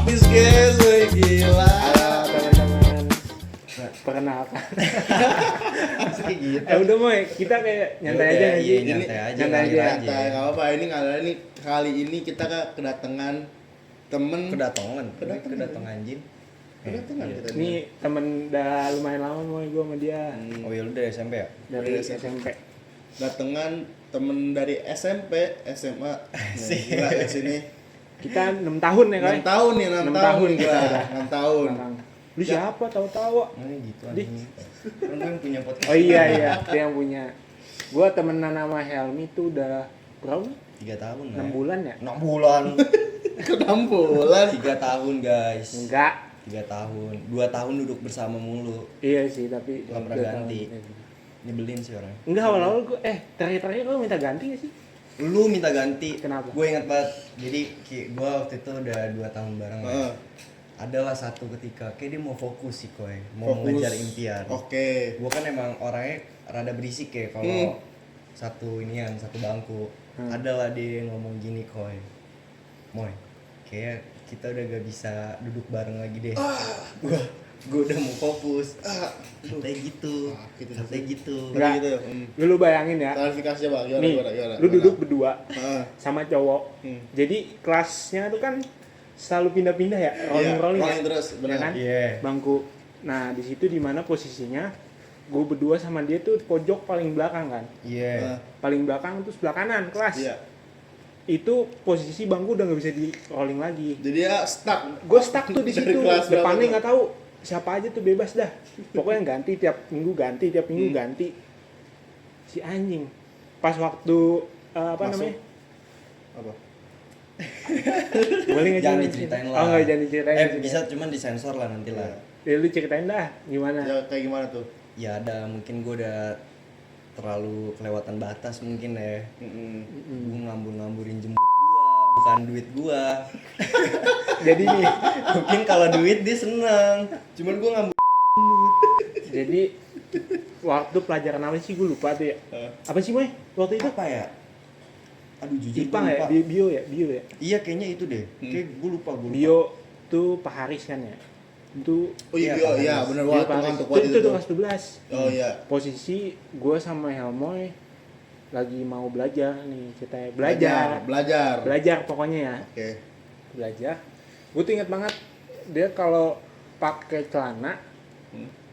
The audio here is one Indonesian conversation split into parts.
habis guys, wih, gila. Halo teman-teman, perkenalkan. Kayak gitu. Udah Moy, kita kayak nyantai Udah, aja iya, sih. nyantai aja, Nyantai ngalir aja. aja. Santai, nggak apa-apa. Ini kali ini kita kedatangan temen. Kedatangan anjing. Kedatangan Iya. kita Ini temen udah lumayan lama Moy, gue sama dia Oh iya, lu dari SMP ya? dari Dari SMP. Datangan temen dari SMP, SMA. Gila di sini. Kita 6 tahun ya kan? 6 tahun nih, 6 6 tahun tahun kita. kita udah. 6 tahun. Lu siapa tahu-tahu? Oh gitu Di. anjing. Kan gue yang punya podcast. Oh iya, dia yang punya. Gue temenan sama Helmi tuh udah berapa? 3 tahun 6 bulan ya? 6 bulan. Kedampulan. 3 tahun guys. Enggak. 3 tahun. 2 tahun duduk bersama mulu. Iya sih, tapi Nggak pernah udah ganti. tahun. Nyebelin sih orang. Enggak, awal-awal gue terakhir-terakhir gue minta ganti gak sih? Lu minta ganti. Kenapa? Gue ingat banget. Jadi gue waktu itu udah 2 tahun bareng lah. Heeh. Adalah satu ketika kayak dia mau fokus sih koy, mau Fokus. mengejar impian. Oke. Gue kan emang orangnya rada berisik ya kalau satu bangku. Adalah dia yang ngomong gini koy, Moy, kayak kita udah gak bisa duduk bareng lagi deh. Gue udah mau fokus. Katanya gitu. Katanya gitu. Enggak. Gitu. Lu bayangin ya. Klarifikasi Bang, gimana Nih, gimana? lu duduk berdua Heeh. sama cowok. Jadi kelasnya tuh kan selalu pindah-pindah ya, rolling ya. terus, Ya benar. kan? Iya. Bangku. Nah, di situ di mana posisinya gue berdua sama dia tuh pojok paling belakang kan. Iya. Paling belakang tuh sebelah kanan kelas. Iya. Itu posisi bangku udah nggak bisa di rolling lagi. Jadi ya stuck. Gue stuck tuh di Dari situ. kelas berapa Depannya tuh? nggak tahu siapa aja tuh, bebas dah. Pokoknya ganti tiap minggu ganti, tiap minggu ganti. Si anjing. Pas waktu apa Masuk. namanya? Apa? Boleh nggak Jangan sih? diceritain lah. Oh nggak, jangan diceritain. Bisa cuman disensor lah nanti lah. Ya lu ceritain dah gimana? Ya kayak gimana tuh? Ya ada, mungkin gue udah terlalu kelewatan batas mungkin ya. Gue ngambur-ngamburin jemput gua, bukan duit gua. Jadi nih, Mungkin kalau duit dia seneng, cuman gua ngambur. jadi waktu pelajaran apa sih gue lupa tuh ya. Apa sih Moy? Waktu itu Apa ya? Aduh jujur IPA gua ya, lupa. bio ya, bio ya. Iya kayaknya itu deh. Kayak gue lupa. Bio tuh Pak Haris kan ya. Itu Oh iya, Iya, iya, Pak bener bio banget Pak Haris. ngantuk Itu, banget itu itu. tuh kelas 12. Oh iya. Posisi gue sama Helmoy lagi mau belajar nih, ceritanya belajar pokoknya ya. Oke. Belajar. Gue tuh inget banget dia kalau pakai celana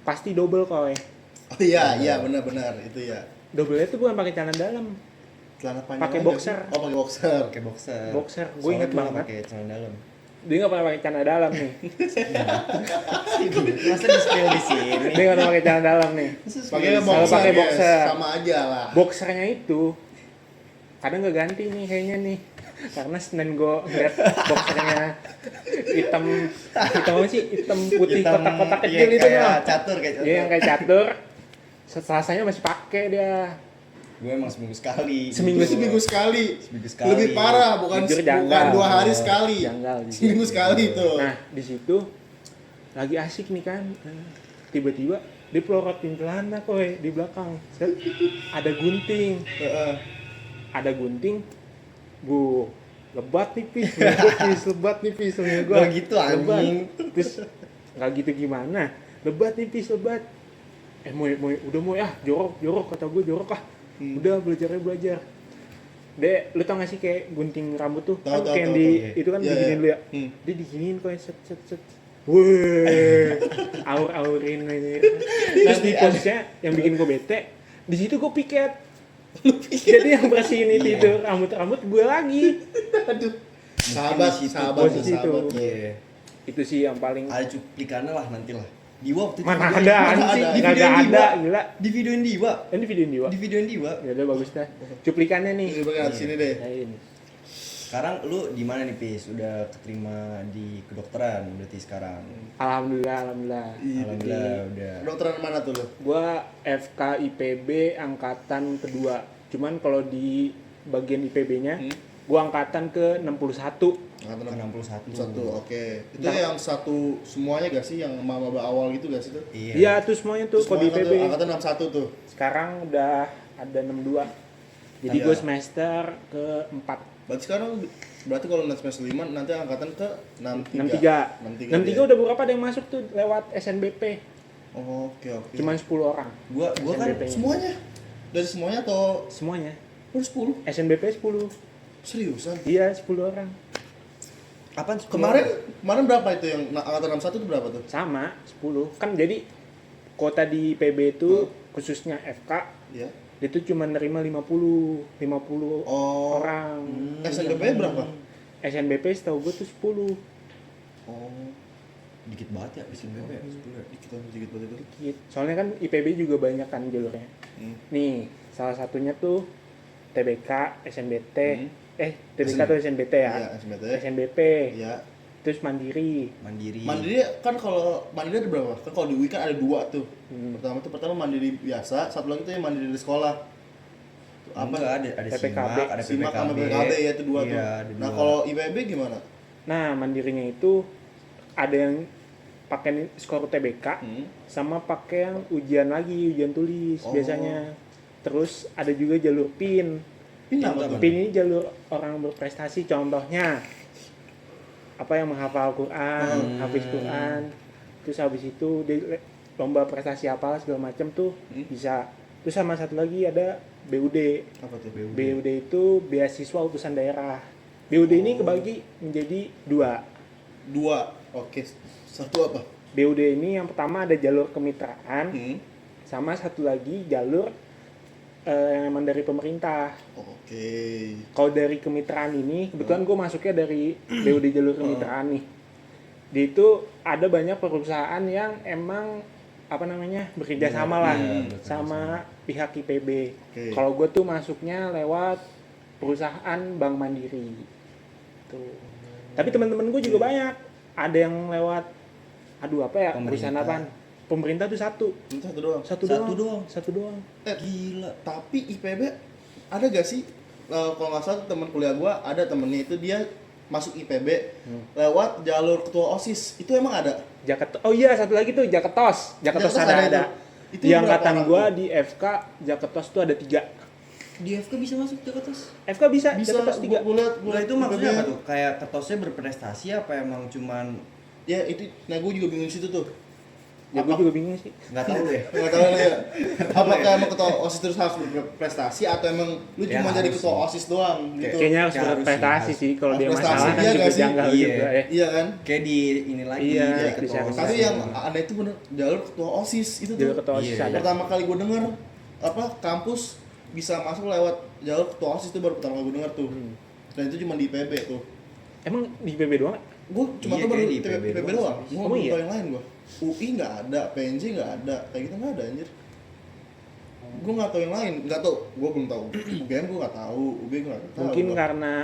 pasti double koy. Oh iya, iya benar itu ya. Double itu bukan pakai celana dalam, Celana panjang. Pakai aja boxer. sih. Oh, pakai boxer. Pakai boxer. boxer. Gue Soalnya inget gua banget. pakai celana dalam. Dia nggak pernah pakai celana dalam nih. Masa di spill di sini? Dia nggak pernah pakai celana dalam nih. Pakai Kalau boxer. pakai guys. boxer. Sama aja lah. Boxernya itu kadang nggak ganti nih kayaknya nih. Karena Senin gue ngeliat boxernya hitam apa sih, hitam putih Hitam, kotak-kotak iya, kecil itu kayak mah. catur, kayak catur. Iya yang kayak catur. Selasanya masih pakai dia. Gue emang seminggu sekali. Seminggu Seminggu sekali. Seminggu sekali. Lebih parah, bukan Jujur bukan janggal. 2 hari sekali. Janggal, jujur. Seminggu sekali tuh. Nah di situ lagi asik nih kan, tiba-tiba dipelorotin celana koy di belakang. Set, ada gunting, Heeh. ada gunting, bu lebat nipis, lebat nipis sama gua. Nggak gitu, anjing. Lebat. Terus nggak gitu gimana? Lebat nipis, lebat. Udah mau ya, jorok kata gue jorok ah. Udah belajar. Dek, lu tau gak sih kayak gunting rambut tuh? Tahu, Kan tahu, kayak tahu, di tahu. itu kan Iya, diginiin iya. dulu ya. Dia diginiin kok set. Wih, aur-aurin ini. Terus di posisinya yang bikin gue bete, di situ gue piket. Jadi yang bersihin itu rambut gue lagi. Aduh. Sahabat, di situ sahabat, posisi itu. sahabat. Iya. Itu sih yang paling Ada cuplikannya lah nanti lah. Diwa waktu itu. mana videoin. ada anjing, ada. Di nggak videoin ada Diwa. gila. Di videoin Diwa. Ini videoin dia. Di videoin Diwa. Ya udah bagus dah. Cuplikannya nih. Ini benar sini deh. Nah, ini. Sekarang lu di mana nih, Pis? Udah keterima di kedokteran berarti sekarang. Alhamdulillah. Alhamdulillah udah. Kedokteran mana tuh lu? Gua FK IPB angkatan kedua. Cuman kalau di bagian IPB-nya, gua angkatan ke 61. Angkatan 61. Satu, oke. Itu yang satu semuanya gak sih yang maba awal gitu gak sih tuh? Iya. Iya, tuh semuanya tuh kalau di Semuanya IPB. tuh, angkatan 61 tuh. Sekarang udah ada 62. Jadi Iya. gue semester ke-4. Berarti sekarang Berarti kalau nanti semester 5 nanti angkatan ke 63. 63 63 dia. udah beberapa ada yang masuk tuh lewat SNBP. Oh, oke. Cuman 10 orang. Gua kan SNBP-nya. semuanya. Dari semuanya atau Semuanya. baru 10? SNBP 10. Seriusan? Iya, 10 orang. Apaan? Kemarin berapa itu yang angkatan 61 itu berapa tuh? Sama, 10. Kan jadi kota di PB itu khususnya FK Ya. itu cuma nerima 50 Oh. orang. SNBP berapa? SNBP setahu gue tuh 10. Oh, Dikit banget ya SNBP ya, 10 ya. dikit banget itu. Dikit. Soalnya kan IPB juga banyak kan jalurnya. Nih, salah satunya tuh TBK, SNBT. TBK atau SNBT ya? Iya, SNBT. SNBP. Iya. Terus Mandiri. Mandiri kan kalau Mandiri ada berapa? Kan kalau di UI kan ada 2 tuh. Pertama Mandiri biasa, satu lagi tuh yang Mandiri di sekolah. Tuh, Enggak, ada PPKB. SIMAK, ada SIMAK sama PPKB. PPKB ya itu 2 tuh. Iya, ada Nah, 2. kalau IPB gimana? Nah, Mandirinya itu ada yang pakai skor UTBK sama pakai yang ujian tulis Oh. biasanya. Terus ada juga jalur PIN. Ini apa tuh? PIN ini jalur orang berprestasi, contohnya apa yang menghafal Quran, hafiz Quran. Terus habis itu di lomba prestasi apa segala macam tuh bisa. Terus sama satu lagi ada BUD. Apa tuh? BUD itu beasiswa utusan daerah. BUD ini kebagi menjadi 2. 2. Oke. Satu apa? BUD ini yang pertama ada jalur kemitraan, sama satu lagi jalur yang emang dari pemerintah. Oke. Kalau dari kemitraan ini, kebetulan gue masuknya dari BUD jalur kemitraan nih. Di itu ada banyak perusahaan yang emang bekerja sama lah sama pihak IPB. Oke. Kalau gue tuh masuknya lewat perusahaan Bank Mandiri. Tuh. Tapi teman-teman gue juga banyak. Ada yang lewat perusahaan apaan? Pemerintah tuh satu. Ini satu doang. Satu doang. Gila. Tapi IPB ada gak sih? Kalau nggak salah teman kuliah gua ada temennya itu dia masuk IPB lewat jalur ketua OSIS. Itu emang ada? Oh iya, satu lagi tuh Jaketos. Jaketos ada. Itu Di berapa angkatan orang gua tuh? di FK Jaketos tuh ada 3. Di FK bisa masuk ke atas? FK bisa Jaketos 3. Gua lihat Nah, itu maksudnya apa tuh? Kayak ketosnya berprestasi apa emang cuman Ya itu, nah gue juga bingung di situ tuh. Ya gue juga bingung sih. nggak tahu ya? Nggak tahu ya. Apakah emang ketua OSIS terus harus berprestasi atau emang lu Ya, cuma jadi harus ketua sih. OSIS doang gitu? Kayaknya harus Ya, harus berprestasi sih, sih kalau harus dia prestasi, masalah kan iya juga nggak sih? janggal Iya. juga ya. Iya kan? Kayak di ini lagi Iya, jadi di ketua sana. OSIS. Tapi yang aneh itu bener jalur ketua OSIS itu Jalur tuh. ketua OSIS Iya. ada. Pertama kali gue denger kampus bisa masuk lewat jalur ketua OSIS itu baru pertama kali gue denger tuh. Dan itu cuma di IPB tuh. Emang di PB doang? Gue cuma Iya, tuh baru kayak di di IPB IPB doang. doang. Gue Oh, belum iya? tahu yang lain gue. UI nggak ada, PNJ nggak ada, kayak gitu nggak ada anjir. Gue nggak tahu yang lain, nggak tahu. Gue belum tahu. UGM gue nggak tahu, UB gue nggak tahu. Mungkin gua. karena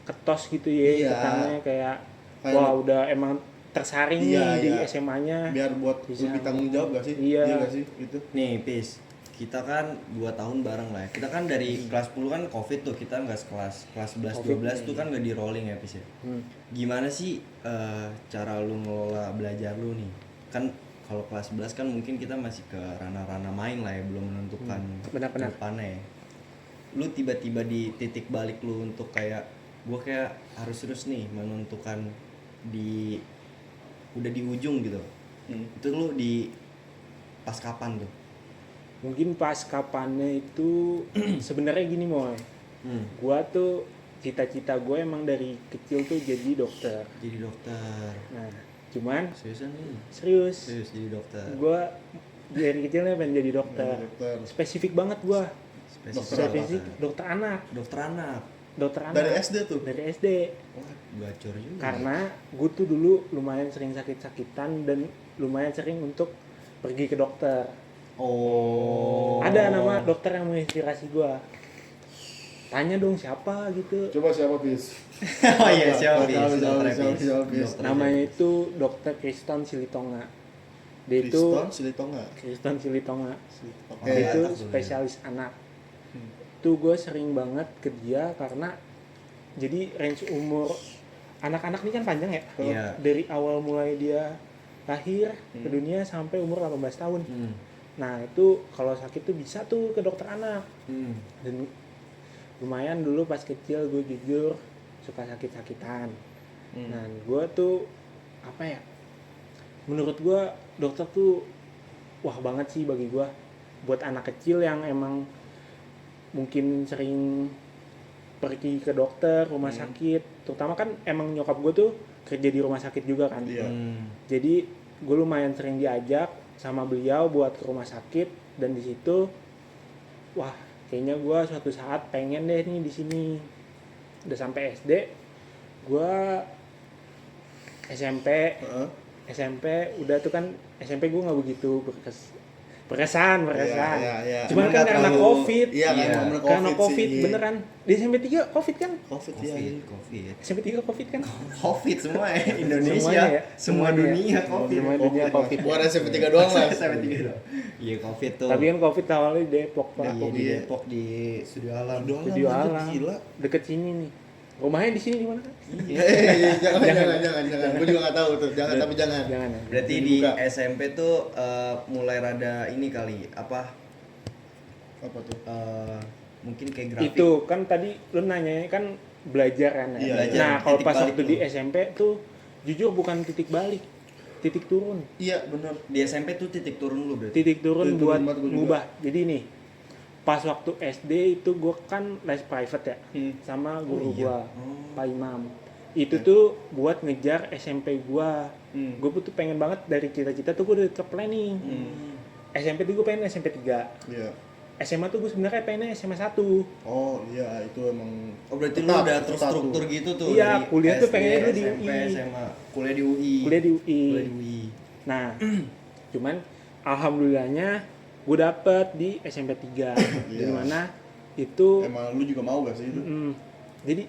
ketos gitu ya, Iya. ketannya kayak Kayak- wah udah emang tersaring Iya, nih di iya. SMA-nya. Biar buat Bisa. lebih tanggung jawab gak sih? Iya. Nggak sih gitu. Nih, Pis. Kita kan 2 tahun bareng lah ya. Kita kan dari kelas 10 kan Covid tuh, kita nggak sekelas. Kelas 11 Covid 12 tuh kan nggak di rolling ya, Pis ya. Gimana sih cara lu ngelola belajar lu nih? Kan kalau kelas 11 kan mungkin kita masih ke ranah-ranah main lah ya, belum menentukan Benar-benar. depannya ya. Lu tiba-tiba di titik balik lu untuk kayak gua kayak harus terus nih menentukan udah di ujung gitu. Itu lu di pas kapan tuh? Mungkin pas kapannya itu sebenarnya gini Moy. Gua tuh cita-cita gue emang dari kecil tuh jadi dokter. Jadi dokter. Nah, cuman Seriusan nih? serius Jadi dokter. gue dari kecilnya pengen jadi dokter. Dokter. Spesifik banget gue. Dokter Spesifik apa? dokter anak. Dokter anak. Dokter anak. Dari SD tuh. Dari SD. Wah, gacor juga. Karena gue tuh dulu lumayan sering sakit-sakitan dan lumayan sering untuk pergi ke dokter. Oh. Ada nama dokter yang menginspirasi gue. Tanya dong siapa gitu. Coba siapa Pis? Oh iya, siapa Pis? Siapa, Dokter siapa, Pis. siapa, Pis? Dokter Namanya Pis. itu Dokter Kriston Silitonga. Dia itu Kriston Silitonga. Kriston Silitonga. Oke. Dia itu anak tuh spesialis anak. Tuh gue sering banget ke dia karena jadi range umur anak-anak ini kan panjang ya. Iya. Dari awal mulai dia lahir ke dunia sampai umur 18 tahun. Nah itu kalau sakit tuh bisa tuh ke dokter anak. Dan lumayan dulu pas kecil gue jujur suka sakit-sakitan. Nah gue tuh apa ya, menurut gue dokter tuh wah banget sih bagi gue, buat anak kecil yang emang mungkin sering pergi ke dokter, rumah sakit, terutama kan emang nyokap gue tuh kerja di rumah sakit juga kan. Iya. Jadi gue lumayan sering diajak sama beliau buat ke rumah sakit, dan di situ wah kayaknya gue suatu saat pengen deh nih di sini. Udah sampai SD, gue SMP Heeh. SMP udah tuh kan, SMP gue nggak begitu berkesan. Iya. Cuman kan Nggak karena terlalu- COVID, Iya kan, Iya. bener karena sih. COVID beneran. Di SMP 3 COVID kan? Covid ya. Covid. SMP 3 COVID kan? Covid semua ya, Indonesia, Semuanya ya, semua semuanya. dunia Covid. Semua dunia COVID. Bukan SMP 3 doang lah. Sampai 3 doang. Iya, Covid tuh. Tapi kan COVID awalnya di Depok Pak. Iya, di Iya. Depok di Studio Alam. Studio anjir, Alam. Gila. Deket sini nih. Rumahnya di sini di mana? Jangan. Gue juga nggak tahu tuh. Jangan, tapi jangan. Jangan. Berarti Jadi di buka. SMP tuh mulai rada ini kali, apa? Apa tuh? Mungkin kayak grafik. Itu kan tadi lu nanyanya kan belajar kan ya. Iya, belajar. Nah, kalau Titik pas balik waktu tuh. di SMP tuh jujur bukan titik balik, titik turun. Iya, bener. Di SMP tuh titik turun lu berarti. Titik turun Titik buat turun banget gua juga. ngubah. Jadi nih, pas waktu SD itu gue kan les private ya, sama guru iya. gua, Pak Imam. Itu tuh buat ngejar SMP gua. Gue tuh pengen banget dari cita-cita tuh gue udah terplanning. SMP tuh gue pengen SMP 3. Iya. SMA tuh gue sebenarnya pengennya SMA 1. Oh iya, itu emang. Oh, berarti lu Tetap, udah tetap terstruktur tuh. gitu tuh. Iya, dari kuliah tuh SD, pengennya dulu di SMP, UI. SMA, kuliah di UI. Kuliah di UI. Kuliah di UI. Nah, cuman alhamdulillahnya gue dapet di SMP 3. Iya. Di mana itu Emang lu juga mau gak sih itu? jadi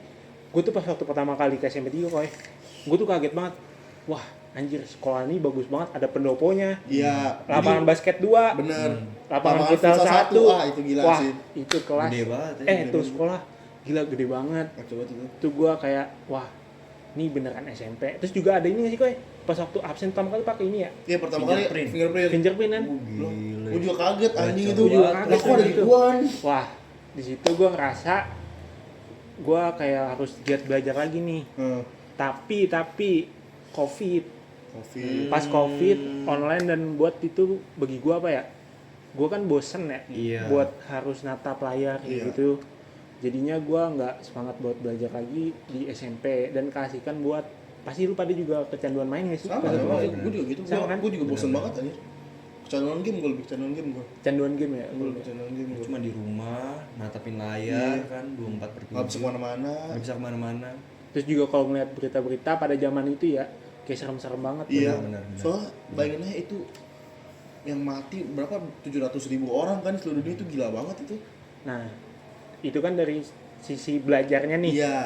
gue tuh pas waktu pertama kali ke SMP 3 koy, gue tuh kaget banget. Wah, anjir sekolah ini bagus banget, ada pendoponya. Iya. Lapangan Jadi, basket 2, bener. lapangan futsal 1. Ah, itu gila Wah, sih. itu kelas. Gede banget ya, Eh, gede tuh banget. sekolah gila gede banget. Coba tuh. Tuh gue kayak wah, ini beneran SMP. Terus juga ada ini nggak sih koy? Pas waktu absen pertama kali pakai ini ya, Iya, pertama kali Fingerprint. fingerprint. fingerprint kan. Gila. Gue juga kaget anjing itu. Gua juga kaget Lah kok ada gitu. gituan? Wah, di situ gue ngerasa gue kayak harus giat belajar lagi nih. Tapi COVID, Covid. pas COVID online dan buat itu bagi gue apa ya? Gue kan bosen ya, Iya. buat harus natap layar kayak Iya. gitu. Jadinya gue nggak semangat buat belajar lagi di SMP dan kasihkan buat pasti lu pada juga kecanduan main gak sih? Sama, Pada sama. waktu itu? Gue juga gitu. Sama kan? Gue juga bosen banget anjir. Kecanduan game gue lebih kecanduan game gue. Kecanduan game ya. Gue lebih kecanduan game gue. Cuma di rumah, natapin layar Iya. kan 24/7. Nggak bisa kemana-mana. Nggak bisa kemana-mana. Terus juga kalau ngeliat berita-berita pada zaman itu ya kayak serem-serem banget. Iya. benar. Soalnya bayangin aja itu yang mati berapa 700.000 orang kan di seluruh dunia, itu gila banget itu. Nah, itu kan dari sisi belajarnya nih. Iya.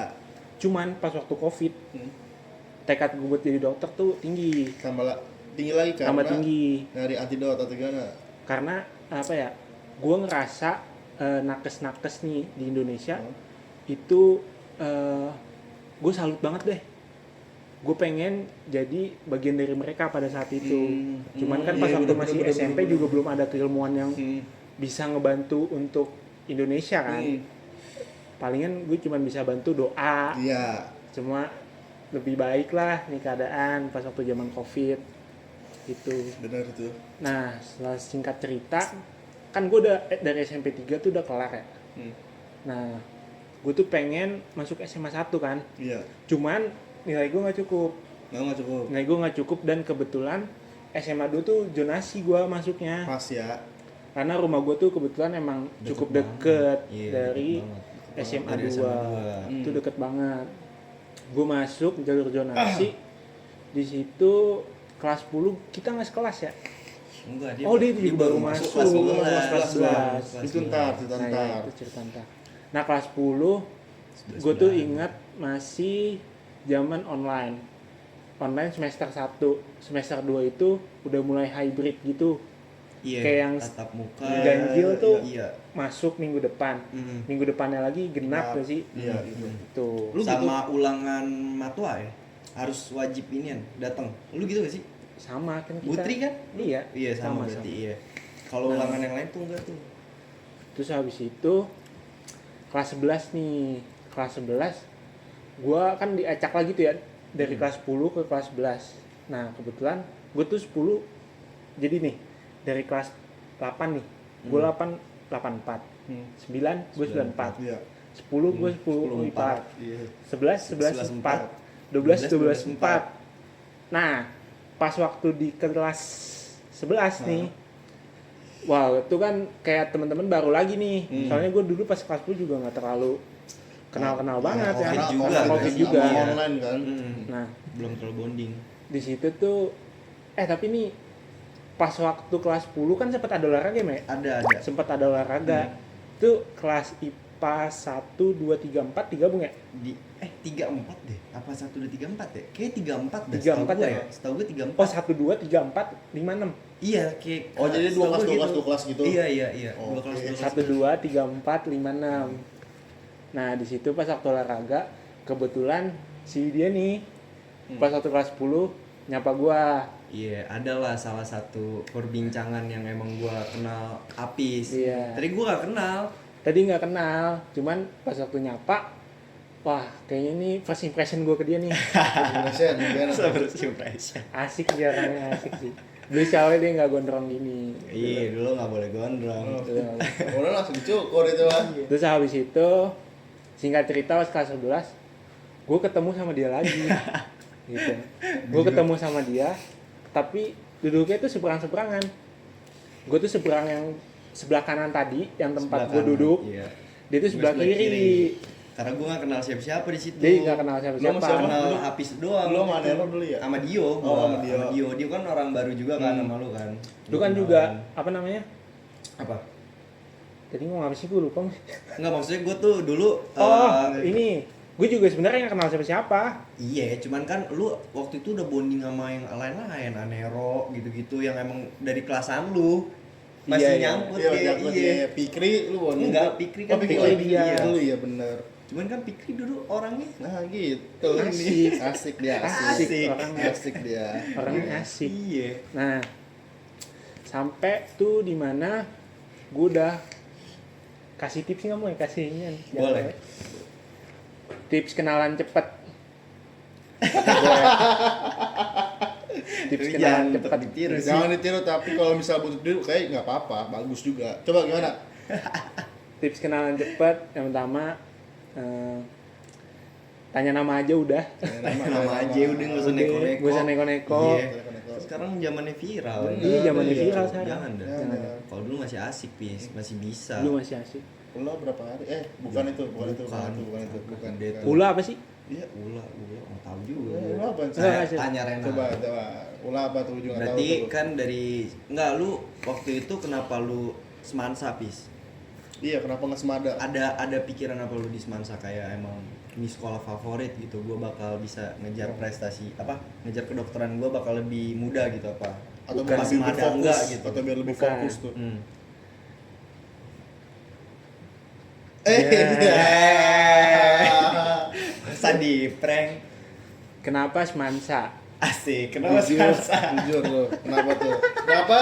Cuman pas waktu COVID, tekad gue buat jadi dokter tuh tinggi. Tinggi lagi karena Tambah tinggi. dari antidot atau gimana? Karena apa ya? Gue ngerasa nakes-nakes nih di Indonesia itu gue salut banget deh. Gue pengen jadi bagian dari mereka pada saat itu. Cuman kan pas Iya, waktu bener, masih bener, SMP bener. juga belum ada keilmuan yang bisa ngebantu untuk Indonesia kan. Palingan gue cuma bisa bantu doa. Iya. Cuma lebih baik lah nih keadaan pas waktu zaman COVID itu. Benar itu. Nah, setelah singkat cerita, kan gue udah dari SMP 3 tuh udah kelar ya. Nah, gue tuh pengen masuk SMA 1 kan. Iya. Cuman nilai gue nggak cukup. Nggak cukup. Nilai gue nggak cukup dan kebetulan SMA 2 tuh zonasi gue masuknya. Pas ya. Karena rumah gue tuh kebetulan emang cukup deket Iya, dari deket banget. SMA Dari 2. SMA 2. Itu deket banget. Gue masuk jalur zonasi. Di situ kelas 10 kita nggak sekelas ya. Enggak, Oh, dia juga baru masuk. kelas 11. Kelas 11. Itu ntar, itu Nah, ntar. ya, itu cerita ntar. Nah, kelas 10 gue tuh ingat masih zaman online. Online semester 1, semester 2 itu udah mulai hybrid gitu. Iya, Kayak yang tatap muka. ganjil tuh Iya. masuk minggu depan. Minggu depannya lagi genap gak sih? Iya, gitu. Tuh. Lu Sama ulangan matwa ya. Harus wajib inian datang. Lu gitu gak sih? Sama kan kita. Putri kan? Iya. Iya, sama berarti iya. Kalau ulangan yang lain tuh enggak tuh. Terus habis itu kelas 11 nih. Kelas 11 gue kan diacak lagi tuh ya dari kelas 10 ke kelas 11. Nah kebetulan gue tuh 10, jadi nih dari kelas 8 nih gue 84, 9 gue 94, Iya. 10 gue 10 4, Iya. 11 4, 12 4. Nah pas waktu di kelas 11 nih, wow itu kan kayak teman-teman baru lagi nih. Soalnya gue dulu pas kelas 10 juga nggak terlalu kenal banget ya. Covid juga. Karena Covid juga. Sama online kan. Nah Belum terlalu bonding. di situ tuh tapi nih pas waktu kelas 10 kan sempat ada olahraga ya, Mek? Ada. Sempat ada olahraga. Itu kelas IPA 1 2 3 4 digabung ya? Di 34 deh. Apa 1 2 3 4 deh? Kayak 34 dah. 34 ya? Setahu gue 34. Oh 1 2 3 4 5 6. Iya, kayak Oh, jadi dua setahu kelas, gue dua kelas gitu? Iya. Oh, Dua kelas, oke. dua kelas. 1 2 3 4 5 6. Nah, di situ pas waktu olahraga kebetulan si dia nih pas waktu kelas 10 nyapa gua. Iya, adalah salah satu perbincangan yang emang gua kenal Apis. Iya. Tadi gua gak kenal. Tadi nggak kenal, cuman pas waktu nyapa, wah kayaknya ini first impression gua ke dia nih. Impression gimana? First impression. Asik dia orangnya, asik sih. Dulu soalnya dia nggak gondrong gini. Iya, dulu gak boleh gondrong. Udah langsung dicukur itu lah. Terus habis itu singkat cerita pas kelas 11 gue ketemu sama dia lagi gitu. Gue ketemu sama dia tapi duduknya itu seberang-seberangan. Gue tuh seberang yang sebelah kanan tadi yang tempat gue Sebelah duduk. kanan, iya. Dia tuh sebelah kiri. Karena gua gak kenal siapa-siapa di situ. Dia nggak kenal Lu sama siapa-siapa. siapa? Kenal Lu- Apis doang. lu sama waktu Nero itu. dulu ya? Sama Dio. Oh, gua. sama Dio. Dio kan orang baru juga kan sama lu kan. Lu kan juga apa namanya? Apa? Tadi ngomong apa sih gue lupa. Enggak, maksudnya gua tuh dulu Ini gue juga sebenarnya nggak kenal siapa-siapa. iya, cuman kan lu waktu itu udah bonding sama yang lain-lain, Anero gitu-gitu yang emang dari kelasan lu. Masih Iya. nyangkut Iya, kayak nyangkut iya. ya. Pikri lu bonding. Enggak, Pikri kan Oh, Pikri Pikri dia. dia. Dulu ya bener. Cuman kan Pikri dulu orangnya Nah gitu. Asik. Asik dia. Asik. Orangnya asik dia. Orangnya asik. iya. Nah, sampai tuh di mana gue udah kasih tips nggak mau ya kasihnya? Boleh. Tips kenalan cepet. Tips Tapi kenalan jangan cepet. ditiru sih. Jangan ditiru tapi kalau misal butuh dulu kayak nggak apa-apa, bagus juga. Coba gimana? Tips kenalan cepet yang pertama tanya nama aja udah. Nama aja udah nggak usah neko-neko. Gak usah neko-neko. Iya. Sekarang zamannya viral. Iya, zamannya Iya. viral sekarang. Jangan dah. Jangan. Kalau dulu masih asik, Pis. Masih bisa. Lu masih asik. Ula berapa hari? Bukan itu, bukan itu. Bukan itu. Ula apa sih? Iya. Ula, nggak tahu juga. Ula apa sih? Enggak, sih. Tanya Rena. Coba. Ula apa tuh juga nggak tahu. Berarti tuh. kan dari enggak lu waktu itu kenapa lu semansa, Pis? Iya, kenapa nggak semada? Ada pikiran apa lu di semansa kayak emang ini sekolah favorit gitu, gua bakal bisa ngejar prestasi apa ngejar kedokteran gua bakal lebih mudah gitu apa Atau Bukan biar lebih semada fokus enggak gitu. Atau biar lebih Bukan. fokus tuh. Masa di prank Kenapa Semansa? asik kenapa Jujur, semansa jujur loh. Kenapa tuh? Kenapa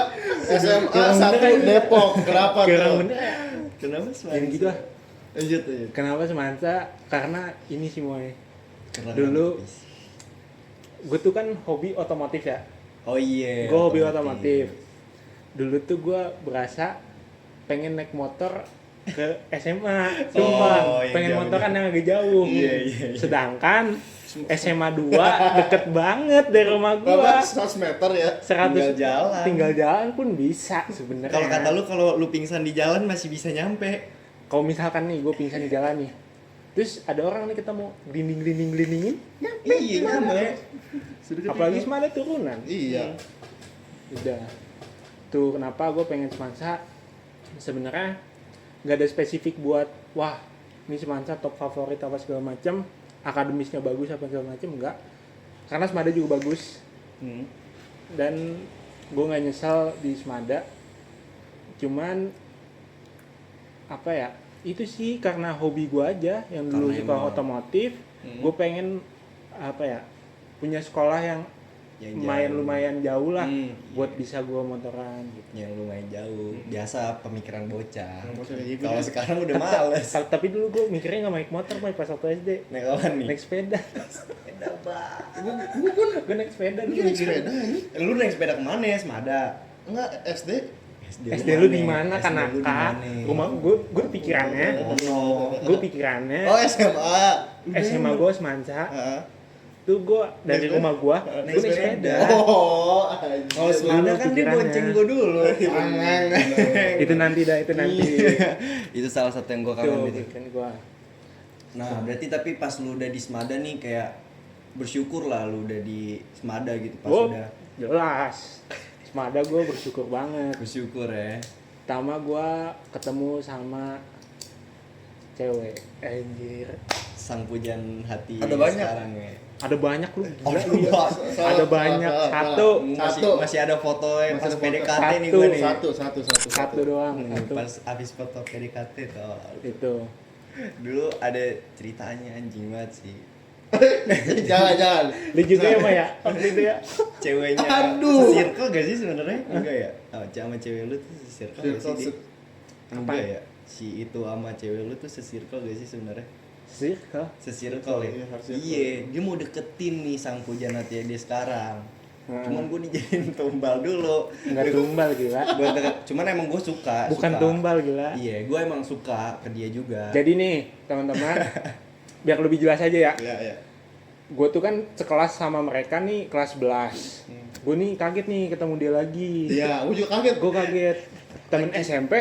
SMA Kurang 1 bener. Depok? Kenapa Kurang tuh? bener. kenapa semansa Yang gitu lah. Lanjut aja. Kenapa Semansa? Karena ini sih Moy. Karena Dulu- kenapa, Pis? Gue tuh kan hobi otomotif ya. oh iya Gue hobi otomotif. Dulu tuh gue berasa pengen naik motor ke SMA, sumpah. yang Pengen jauh-jauh. motoran yang agak jauh. Iya. Sedangkan SMA 2 deket banget dari rumah Berapa? gua. 100 meter ya? 100 Tinggal jalan. Tinggal jalan pun bisa sebenarnya. kalau kata lu kalau lu pingsan di jalan masih bisa nyampe Kalau misalkan nih gue pingsan di jalan nih. Terus ada orang nih kita mau glinding-glindingin, nyampe. iya nyampe Apalagi sama ada turunan. Iya. Udah. Tuh kenapa gue pengen Semansa. Sebenarnya nggak ada spesifik buat wah ini Semansa top favorit apa segala macam, akademisnya bagus apa segala macam, enggak. Karena Semada juga bagus dan gue nggak nyesal di Semada. Cuman apa ya, itu sih karena hobi gue aja yang dulu Karena suka emang- otomotif. Gue pengen apa ya, punya sekolah yang Yang lumayan jauh. lumayan jauh lah buat Iya. bisa gue motoran gitu. Yang lumayan jauh. Biasa pemikiran bocah. Iya, Kalau sekarang udah males. Tapi dulu gue mikirnya nggak naik motor Boy, pas waktu SD. Naik apa nih? Naik sepeda. sepeda bang. Gue naik sepeda Lu dulu. naik sepeda ini? Lu naik sepeda kemana ya? Semada. Enggak, SD. SD lu di mana SD kan lu di Naka? mana? Rumah gue pikirannya, gue pikirannya Oh, SMA. SMA gue semanca. Heeh. Tuh gue dari Naik rumah gue naik sepeda. Oh, Oh, Semada kan dia pikirannya. bonceng gua dulu. Itu nanti dah, itu nanti. Itu salah satu yang gua Tuh kangen itu. pikiran gue. Nah, berarti tapi pas lu udah di Semada nih kayak bersyukur lah lu udah di Semada gitu pas Gue udah jelas. Semada gue bersyukur banget. bersyukur ya. Pertama gue ketemu sama cewek, anjir. Sang pujan hati Ada banyak. sekarang ya. Ada banyak lu, Oh, gila lu ya. banyak. Ada banyak, satu. Masih Satu. masih ada fotonya Masih pas ada foto. PDKT nih Satu. gua nih. Satu doang, satu. Pas habis foto PDKT tuh. Itu. Dulu ada ceritanya anjing banget sih. Jangan. Lu juga ya, Maya? Waktu itu ya? Ceweknya Aduh. circle gak sih sebenarnya? Enggak ya? Oh, sama cewek lu tuh circle gak sih? Dik? Enggak ya? Si itu sama cewek lu tuh se-circle gak sih sebenarnya? Circle? Se-circle ya? Iya, harus circle. Iya, dia mau deketin nih sang pujan hati dia sekarang. Hmm. Cuman gue dijadiin tumbal dulu. Enggak tumbal gila. Gua cuman emang gue suka. Bukan suka. tumbal gila. Iya, gue emang suka ke dia juga. Jadi nih, teman-teman, biar lebih jelas aja ya. Iya. Gue tuh kan sekelas sama mereka nih kelas 11. Gue nih kaget nih ketemu dia lagi. Iya, gua juga kaget. Gue kaget. Temen SMP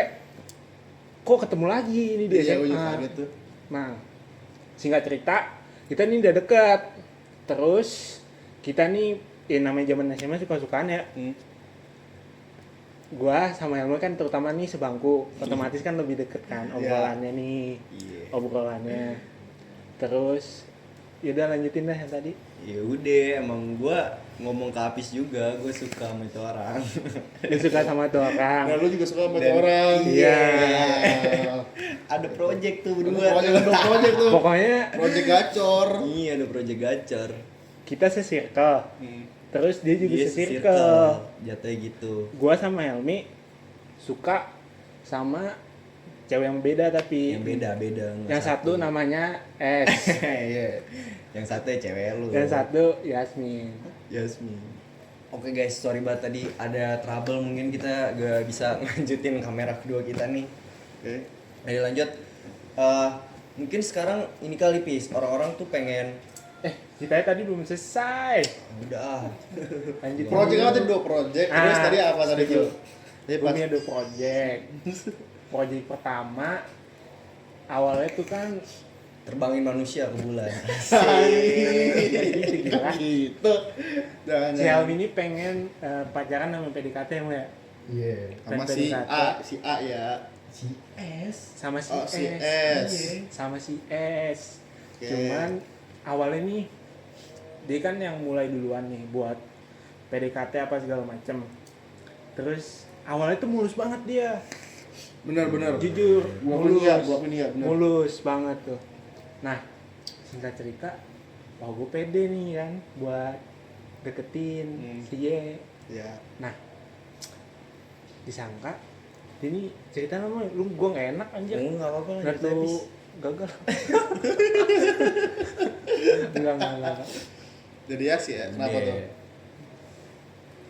kok ketemu lagi nih di Iya, gua juga SMA. kaget tuh. Nah, singkat cerita, kita nih udah deket. Terus kita nih, ya namanya zaman SMA suka-sukaan ya. Gua sama Elmo kan terutama nih sebangku, otomatis kan lebih deket kan obrolannya nih. Iya. Obrolannya. Terus yaudah lanjutin dah yang tadi. Ya udah, emang gue ngomong ke Apis juga, gue suka sama itu orang. Lu suka sama tuh orang. Nah, lu juga suka sama Dan- tuh orang. Iya. Ada project tuh Ada berdua. project tuh. Pokoknya Project gacor. Iya, ada project gacor. kita se-circle. Terus dia juga Dia se-circle. jatuhnya gitu. Gua sama Helmi suka sama cewek yang beda tapi Yang beda nggak yang satu namanya S. Iya. Yang satu ya cewek lu. Yang satu Yasmin. Yasmin. Oke guys, sorry banget tadi ada trouble, mungkin kita gak bisa lanjutin kamera kedua kita nih. Oke. Ayo lanjut. Mungkin sekarang ini kali Pis, orang-orang tuh pengen Ceritanya tadi belum selesai. udah. Lanjut. Project apa tadi? Dua project. Terus tadi apa tadi setuju. tuh? Jadi pas Ini ada project. Project pertama awalnya tuh kan Terbangin manusia ke bulan. gila. gitu. Jangan. Si Helmi ini pengen pacaran sama PDKT ya? Iya. Sama Dan si PDKT. si A ya. Si S. Sama si Oh, S. si S. Sama si S. Oke. Cuman awalnya nih dia kan yang mulai duluan nih buat PDKT apa segala macem. Terus awalnya tuh mulus banget dia. Benar-benar. Jujur, Gua pun iya, benar. mulus banget tuh. Nah, singkat cerita, wah gue pede nih kan buat deketin si Y. Ya. Nah, disangka ini cerita namanya lu gue nggak enak anjir. Enggak apa-apa Nggak lanjut tuh Pis. gagal. enggak. Jadi ya sih ya. Kenapa Iya. tuh?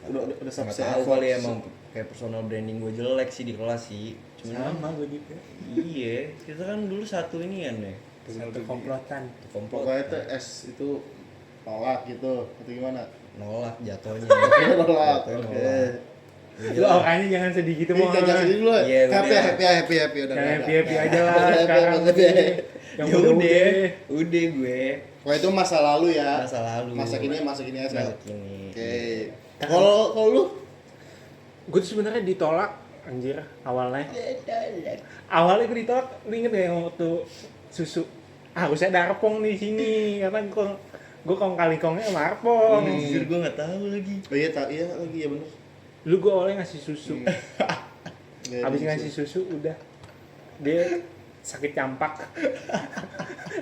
Udah Nggak subscribe. tahu kali emang kayak personal branding gue jelek sih di kelas sih. Sama gue juga. Iya, kita kan dulu satu inian ya. Satu komplotan. Komplot. Pokoknya tuh S itu tolak gitu. Atau gimana? Nolak jatuhnya. Tolak. Jatuhnya Oke. nolak. Lu orangnya jangan sedih gitu Ini mau. jangan sedih dulu. Iya, Happy udah. happy udah. Jangan udah. happy aja lah Happy, sekarang. happy. Yang Ya udah gue Wah itu masa lalu ya. masa lalu. Masa kini ya. Masa Sel. kini. Oke. Kalau lu Gue tuh sebenarnya ditolak anjir awalnya. Awalnya gue ditolak, lu inget gak yang waktu susu? Harusnya Darpong di sini karena gue kong kali kongnya sama Arpong. Jujur gue nggak tahu lagi. Oh iya, iya lagi ya benar. Lu gue awalnya ngasih susu. Ya, Habis gitu. ngasih susu udah dia sakit campak.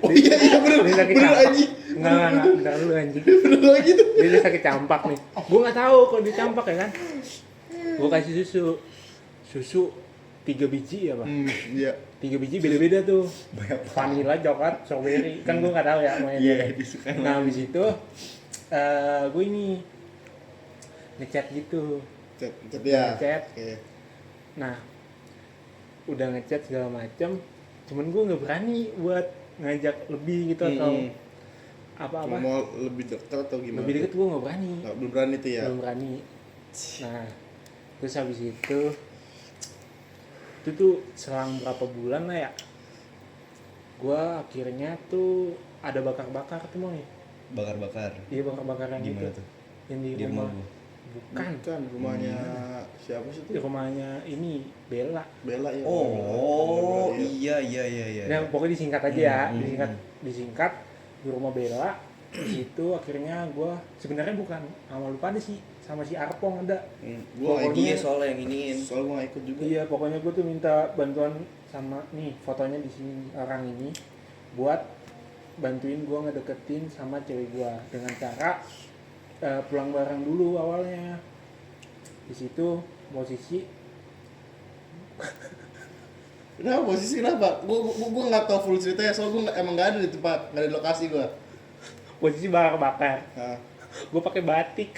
Oh iya bener Dia sakit bener campak. anjing. Enggak, bentar dulu anjing. Bener lagi tuh. Dia sakit campak nih. Gue nggak tahu kalau dia campak ya kan. Gue kasih susu 3 biji ya pak. Iya. 3 biji beda-beda tuh. Vanilla, coklat, strawberry. Kan gue nggak tahu ya mau yang Iya, mana. disukain. Nah habis itu gue ini ngechat gitu. Chat ya. Ngechat. Oke. Nah udah ngechat segala macam. Cuman gue nggak berani buat ngajak lebih gitu atau apa-apa. Cuma mau lebih dekat atau gimana? Lebih deket gue nggak berani. Nggak, belum berani tuh ya. Belum berani. Nah terus habis itu tuh selang berapa bulan lah ya, gue akhirnya tuh ada bakar-bakar tuh Moy. Bakar-bakar. Iya bakar-bakaran itu Gimana tuh? yang di Di rumah. rumah lu? Bukan Kan rumahnya siapa sih di tuh? rumahnya ini Bella. Bella ya. Oh, Bella, iya. iya. Nah pokoknya disingkat aja ya, Hmm. disingkat di rumah Bella. Itu akhirnya gue sebenarnya bukan sama lu pada sih, sama si Arpong ada. Gua nggak Pokoknya- Iya soalnya yang iniin. Soalnya gua nggak ikut juga. Iya, pokoknya gue tuh minta bantuan sama nih fotonya di sini orang ini buat bantuin gue ngedeketin sama cewek gue dengan cara pulang bareng dulu awalnya. Di situ posisi Kenapa posisi kenapa? Gua nggak tahu full ceritanya, soalnya gua emang nggak ada di tempat, nggak ada di lokasi gua. posisi bakar. Nah, Gue pakai batik.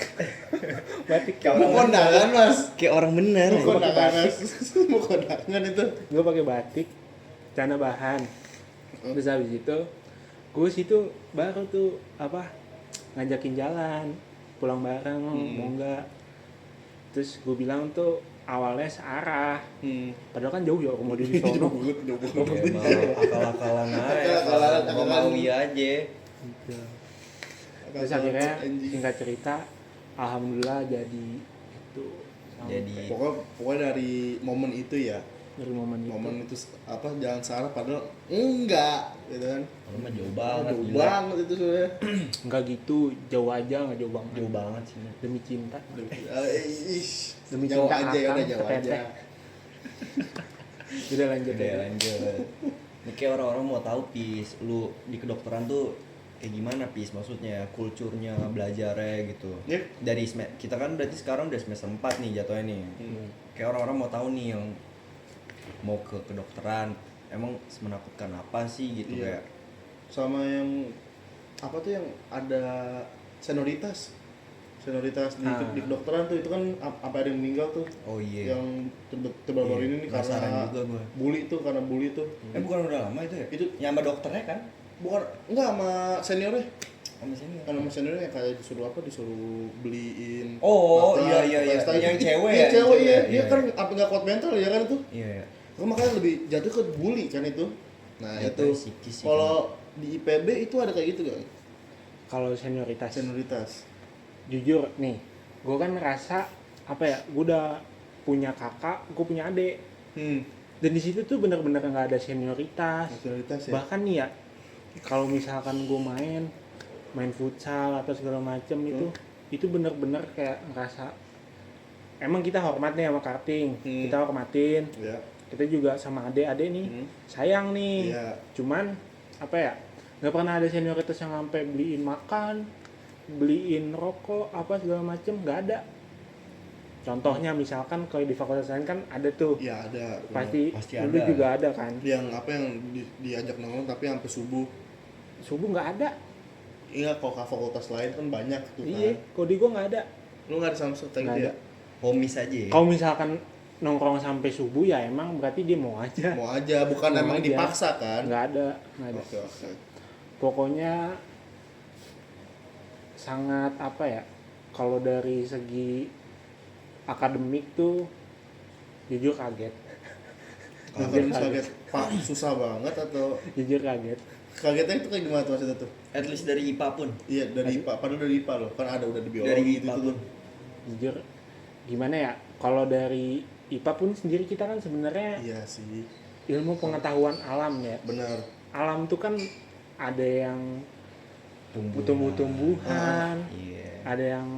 batik mau kondangan mas? Kayak orang bener. Mau ya. kondangan mas? Mau kondangan itu? Gue pakai batik, celana bahan. Terus habis itu gue situ baru tuh apa ngajakin jalan pulang bareng mau nggak. Terus gue bilang tuh awalnya searah, padahal kan jauh ya rumah dia di sono. Jauh Ya, banget. emang akal-akalan aja. Akal-akalan, Mau akal-akalan. mau aja. Gitu. Terus akhirnya singkat cerita alhamdulillah jadi itu sampai Jadi Pokoknya dari momen itu ya, dari momen itu. momen itu apa jangan salah padahal enggak, gitu kan? lu mah jauh banget. Jauh gila. banget itu sebenarnya. Enggak gitu, jauh aja, enggak jauh banget. Jauh banget sih. Demi cinta. Demi jauh cinta aja ya udah Akang jauh ke aja. Teteh. Udah lanjut Udah ya. lanjut. Ini kayak orang-orang mau tahu Pis, lu di kedokteran tuh kayak gimana Pis? Maksudnya kulturnya, belajarnya gitu. Ya. Dari kita kan berarti sekarang udah semester 4 nih jatuhnya nih. Kayak orang-orang mau tahu nih yang mau ke kedokteran, emang menakutkan apa sih gitu Iya. kayak Sama yang apa tuh yang ada senioritas di kedokteran tuh, itu kan apa ada yang meninggal tuh, oh iya. yang terbaru ini nih Penasaran karena juga gua. bully tuh. Bukan udah lama itu ya? Itu yang sama dokternya kan? bukan enggak sama seniornya, Sama sini. kan sama seniornya kayak disuruh beliin Oh, makan, iya. pesta. Yang Itu- cewek iya, ya? cewek iya. Iya. Dia kan apa nggak kuat mental ya kan itu. Iya. Makanya lebih jatuh ke bully kan itu. Nah, Jatuh itu psikis sih. kalau di IPB itu ada kayak gitu kan, Kalau senioritas, senioritas. jujur nih, gue kan ngerasa apa ya, gue udah punya kakak, gue punya adik, dan di situ tuh bener-bener nggak ada senioritas. Senioritas ya. Bahkan nih ya, kalau misalkan gue main futsal atau segala macem itu bener-bener kayak ngerasa emang kita hormat nih sama karting, kita hormatin, Ya. kita juga sama adik-adik nih sayang nih. Iya. Cuman apa ya, nggak pernah ada senioritas yang sampai beliin makan, beliin rokok apa segala macem, nggak ada. Contohnya misalkan kalau di fakultas lain kan ada tuh, Iya ada. pasti Pasti dulu ada. juga ada kan. Yang apa yang diajak nongkrong tapi sampai subuh. Subuh nggak ada. Iya, kalau ke fakultas lain kan banyak tuh kan. Iya, kalau di gua nggak ada. Lu nggak ada sama sekali Nggak gitu ada. ya? Homis aja ya. Kalau misalkan nongkrong sampai subuh ya emang berarti dia mau aja. Mau aja, bukan Mau emang aja. dipaksa kan? Nggak ada. Oke. Pokoknya sangat apa ya, kalau dari segi akademik tuh jujur kaget. Kaget. Pak, susah banget atau Jujur kaget. kagetnya itu kayak gimana tuh maksudnya tuh? At least dari IPA pun. Iya, dari IPA, padahal dari IPA loh. Kan ada udah di biologi Dari gitu IPA tuh. pun. Jujur gimana ya, kalau dari IPA pun sendiri kita kan sebenarnya Iya sih. ilmu pengetahuan alam ya. Benar. Alam tuh kan ada yang Tumbuhan. tumbuh-tumbuhan, Iya. ada yang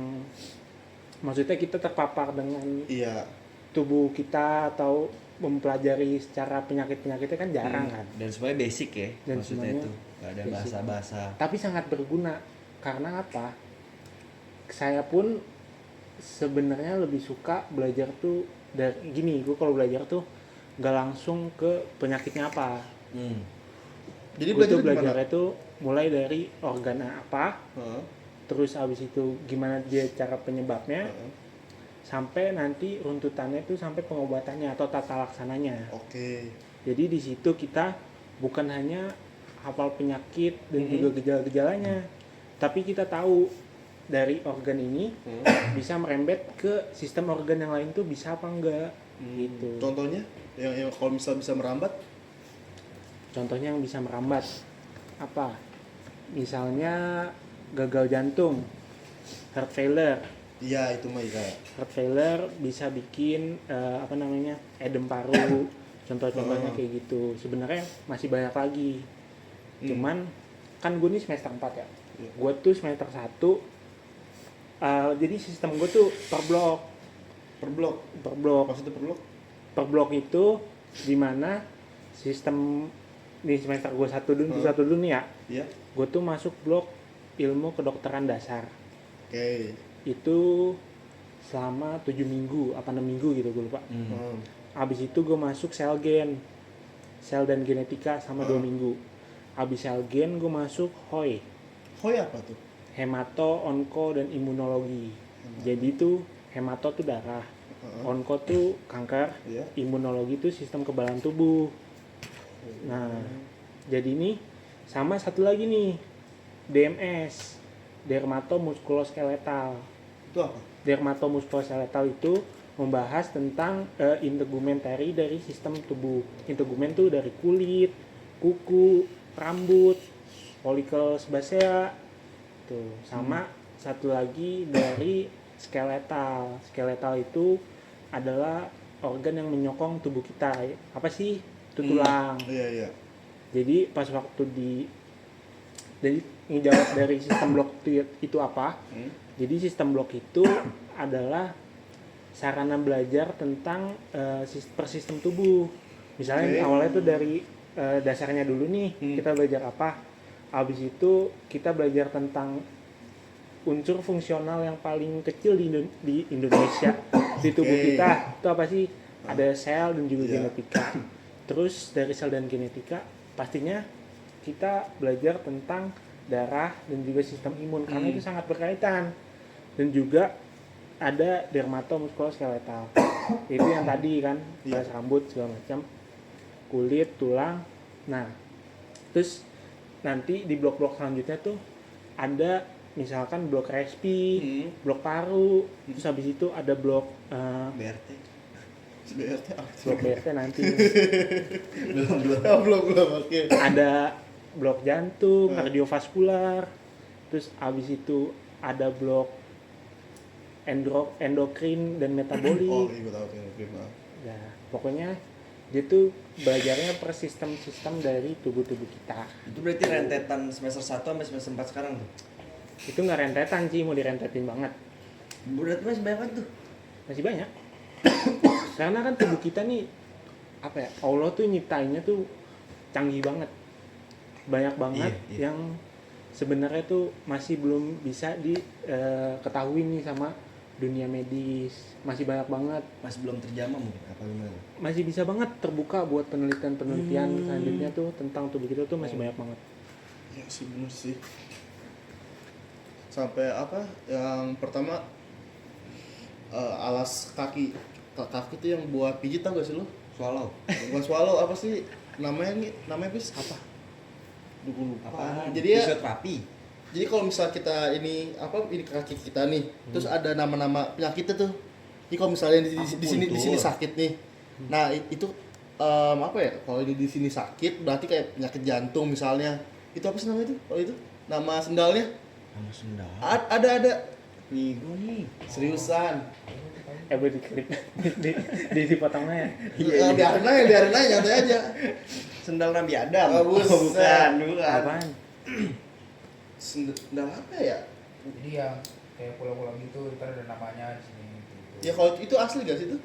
maksudnya kita terpapar dengan Iya. tubuh kita atau mempelajari secara penyakit-penyakitnya kan jarang kan. Dan semuanya basic ya, Dan maksudnya semuanya itu nggak ada basic. bahasa-bahasa. Tapi sangat berguna karena apa? Saya pun sebenarnya lebih suka belajar tuh dari gini, gue kalau belajar tuh nggak langsung ke penyakitnya apa. Jadi Gue tuh belajar di mana? belajarnya tuh mulai dari organ apa, Heeh. terus abis itu gimana dia cara penyebabnya, Heeh. sampai nanti runtutannya tuh sampai pengobatannya atau tata laksananya. Oke. Jadi di situ kita bukan hanya hafal penyakit dan juga gejala-gejalanya, tapi kita tahu dari organ ini bisa merembet ke sistem organ yang lain tuh bisa apa enggak gitu. Contohnya yang kalau misal bisa merambat, Contohnya yang bisa merambat apa? Misalnya gagal jantung, heart failure. iya itu mah iya. Heart failure bisa bikin edem paru. Contoh-contohnya kayak gitu. Sebenarnya masih banyak lagi. Cuman kan gue nih semester 4 ya. Iya. Gue tuh semester 1. Jadi sistem gue tuh per blok. Per blok. Maksudnya per blok? Per blok itu dimana sistem di semester gue satu dulu nih ya. Iya. Gue tuh masuk blok ilmu kedokteran dasar. Oke. Itu selama 7 minggu apa 6 minggu gitu gue lupa. Abis itu gue masuk sel dan genetika sama 2 minggu. Abis sel gen gue masuk HOI, Hoi apa tuh? hemato, onko, dan imunologi. Jadi tuh hemato tuh darah, onko tuh kanker, Iya. imunologi tuh sistem kekebalan tubuh. Nah, jadi nih sama satu lagi nih DMS, dermatomuskuloskeletal. Itu apa? Dermatomuskuloskeletal itu membahas tentang integumentary dari sistem tubuh. Integumen tuh dari kulit, kuku, rambut, follicle sebasea. Tuh, sama satu lagi dari skeletal. Skeletal itu adalah organ yang menyokong tubuh kita. Apa sih? Itu tulang. Iya. Jadi pas waktu jadi ngejawab dari sistem blok itu apa? Jadi sistem blok itu adalah sarana belajar tentang persistem tubuh. Misalnya awalnya tuh dari dasarnya dulu nih, kita belajar apa? Habis itu kita belajar tentang unsur fungsional yang paling kecil di Indonesia di tubuh kita. Itu apa sih? Ada sel dan juga genetika. Terus dari sel dan genetika pastinya kita belajar tentang darah dan juga sistem imun karena itu sangat berkaitan. Dan juga ada dermatomuskuloskeletal. Itu yang tadi kan, bahas rambut segala macam, kulit, tulang. Nah, terus nanti di blok-blok selanjutnya tuh ada misalkan blok respi, blok paru, terus habis itu ada blok BRT. BRT apa? blok BRT nanti. Belum. Oke. Ada blok jantung, kardiovaskular, terus habis itu ada blok endokrin dan metabolik. Oh, iya gue tahu tuh. Ya, pokoknya dia tuh belajarnya per sistem-sistem dari tubuh-tubuh kita. Itu berarti rentetan semester 1 sampai semester 4 sekarang tuh. Itu nggak rentetan sih, mau direntetin banget. Berarti masih banyak banget tuh. Masih banyak. Karena kan tubuh kita nih apa ya? Allah tuh nyiptainnya tuh canggih banget. Banyak banget Iya. yang sebenarnya tuh masih belum bisa diketahui nih sama dunia medis. Masih banyak banget. Masih belum terjamah mungkin apa gimana? Masih bisa banget terbuka buat penelitian-penelitian selanjutnya tuh tentang tubuh kita tuh masih banyak banget. Ya sih bener sih. Sampai apa? Yang pertama alas kaki tuh yang buat pijit, tau gak sih lo? Swallow. Bukan swallow, apa sih namanya bis apa? Duh, lupa. Apa? Jadi ya, fisioterapi. jadi kalau misal kita ini kaki kita nih, terus ada nama-nama penyakitnya tuh. Jadi kalau misalnya di sini sakit nih. Nah, itu apa ya? Kalau di sini sakit berarti kayak penyakit jantung misalnya. Itu apa sih namanya itu? Kalau itu nama sendalnya? Nama sendal. Ada. Nih, gua nih. Seriusan. Boleh diklip dipotongnya ya. Biarin aja, nyantai aja. Sendal Nabi Adam. Oh, bukan. Apaan? Sendal apa ya? Jadi yang kayak pulau-pulau gitu, ntar ada namanya di sini. Gitu. Ya kalau itu asli gak sih itu?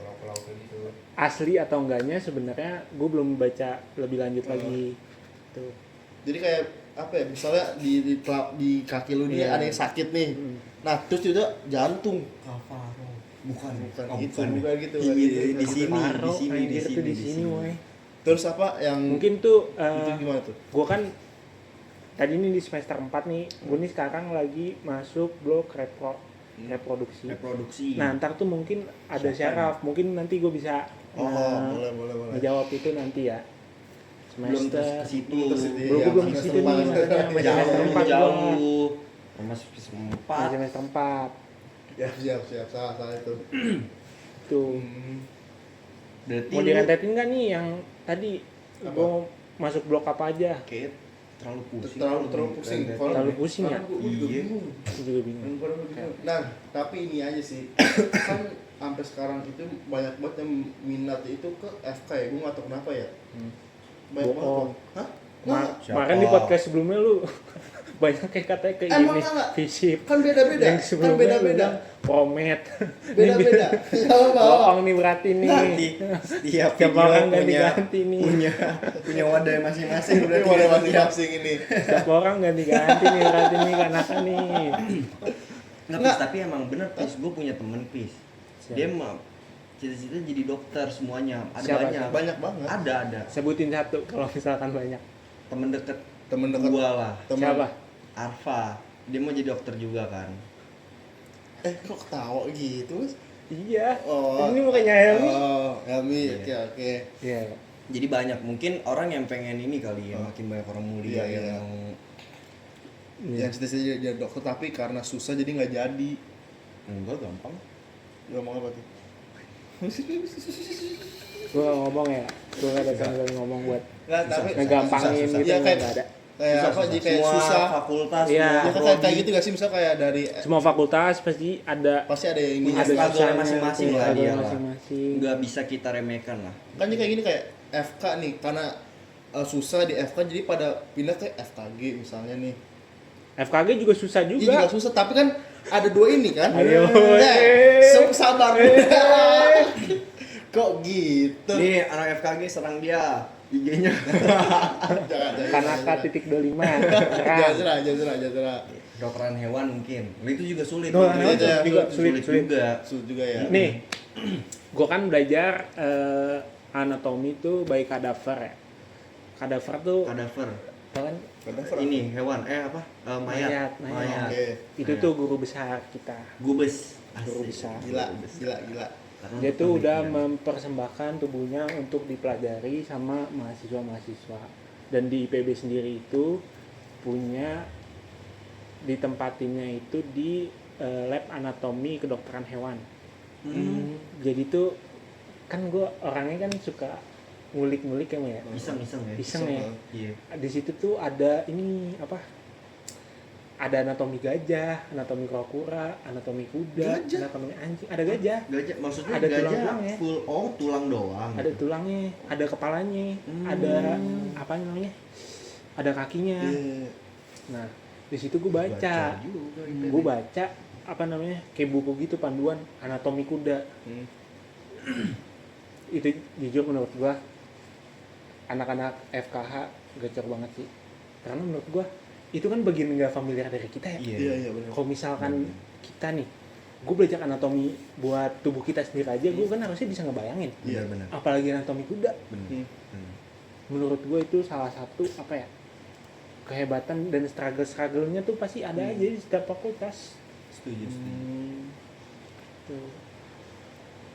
pulau-pulau kayak gitu. asli atau enggaknya sebenarnya gue belum baca lebih lanjut lagi tuh. Jadi kayak apa ya, misalnya di kaki lu nih Iya. ada yang sakit nih. Nah, terus juga jantung. Kavaro. Bukan. Bukan Oh, gitu, bukan. bukan gitu. Iya, bukan gitu. di sini, Paro, di sini, anjir, tuh di sini, woy. Terus apa yang Mungkin tuh itu gimana tuh? gue kan tadi ini di semester 4 nih, gue nih sekarang lagi masuk blok reproduksi. Reproduksi. Nah ntar tuh mungkin ada syaraf, mungkin nanti gue bisa Oh, boleh. ngejawab itu nanti ya. belum Semester ke situ. Terus ini, belum ya, gue belum di semester situ nih, empat. makanya masih semester 4 gua. jauh. Masih semester Masih 4. semester 4 Ya, siap. Salah itu. tuh. Berarti Mau lu direntetin nggak nih yang tadi Apa? gue masuk blok apa aja? kayak terlalu pusing. Terlalu pusing. Terlalu pusing ya? Gua juga Iya. bingung. Gue juga bingung. Nah, tapi ini aja sih. Kan sampai sekarang itu banyak banget yang minat itu ke FK ya. Gue nggak tahu kenapa ya. Banyak Bohong. banget. Hah? Kemarin di podcast sebelumnya lu banyak kayak katanya ke Emang ini enggak? visip. Kan beda-beda. Yang Kan sebelumnya beda-beda. Promet. Beda-beda. Ya apa? Bohong nih berarti nih. Nanti setiap Tiap video orang punya ganti-ganti nih. punya wadah masing-masing Ini berarti. boleh masing-masing ini. Setiap orang ganti-ganti nih berarti nih karena nih. Nggak, Pis, tapi emang bener Pis, gue punya temen Pis. Siapa? Dia mah cita-cita jadi dokter semuanya. Ada Siapa? banyak. Banyak banget. Ada. Sebutin satu kalau misalkan banyak. Temen deket Temen deket. gua lah. Temen. Siapa? Arfa. Dia mau jadi dokter juga kan. Kok ketawa gitu, Mas? Iya. Oh. Ini makanya Helmi. Oh, Helmi. Iya. Oke. Iya. Jadi banyak mungkin orang yang pengen ini kali ya, makin banyak orang mulia Iya, yang iya. mau Yang cita-cita jadi dokter tapi karena susah jadi nggak jadi. enggak gampang. Ngomong apa tuh? Gue ngomong ya. Gue gak ada sambil ngomong buat Nggak, tapi ngegampangin susah. gitu. Iya, kayak- nggak ada. kayak apa? Jadi kayak semua susah. fakultas, Iya. semua Ya kan prodi. kayak gitu gak sih? Misal kayak dari Semua fakultas pasti ada pasti ada yang ini. Punya ada struggle susahnya, masing-masing punya lah struggle dia lah. masing-masing. Nggak bisa kita remehkan lah. Kan kayak gini kayak FK nih karena susah di FK jadi pada pindah ke FKG misalnya nih. FKG juga susah Iya juga. juga susah tapi kan ada dua ini kan. Ayo, Sabar. Kok gitu? Nih anak FKG serang dia IG-nya. Jangan. Kanaka titik 25. Jangan serah. Kedokteran hewan mungkin. Nah, itu juga sulit. Kedokteran hewan juga sulit. juga. Sulit juga ya. Nih, gue kan belajar anatomi tuh by kadaver ya. Kadaver tuh Kadaver. kan Kadaver Ini hewan apa? Mayat. Mayat. Oke. itu tuh guru besar kita. Gubes. Guru Asik. besar. Gila. Karena Dia untuk tuh udah penelitian. mempersembahkan tubuhnya untuk dipelajari sama mahasiswa-mahasiswa. Dan di IPB sendiri itu punya ditempatinnya itu di lab anatomi kedokteran hewan. Jadi tuh kan gue orangnya kan suka ngulik-ngulik ya. Iseng ya. Iseng ya. Iya. Di situ tuh ada ini apa? Ada anatomi gajah, anatomi kura-kura, anatomi kuda, Gajah? anatomi anjing. Ada gajah. Gajah maksudnya Ada gajah tulang-tulangnya. full tulang doang. Ada tulangnya, ada kepalanya, ada apa namanya? Ada kakinya. Iya. Nah, di situ gue baca. juga Gue baca apa namanya? Kayak buku gitu panduan anatomi kuda. Itu jujur menurut gue anak-anak FKH gacor banget sih. Karena menurut gue itu kan bagian nggak familiar dari kita ya. Iya. Benar. Kalau misalkan kita nih, gue belajar anatomi buat tubuh kita sendiri aja, gue kan harusnya bisa ngebayangin. Iya benar. Apalagi anatomi kuda. Benar. Menurut gue itu salah satu apa ya, kehebatan dan struggle-nya tuh pasti ada aja di setiap fakultas. Setuju. Tuh.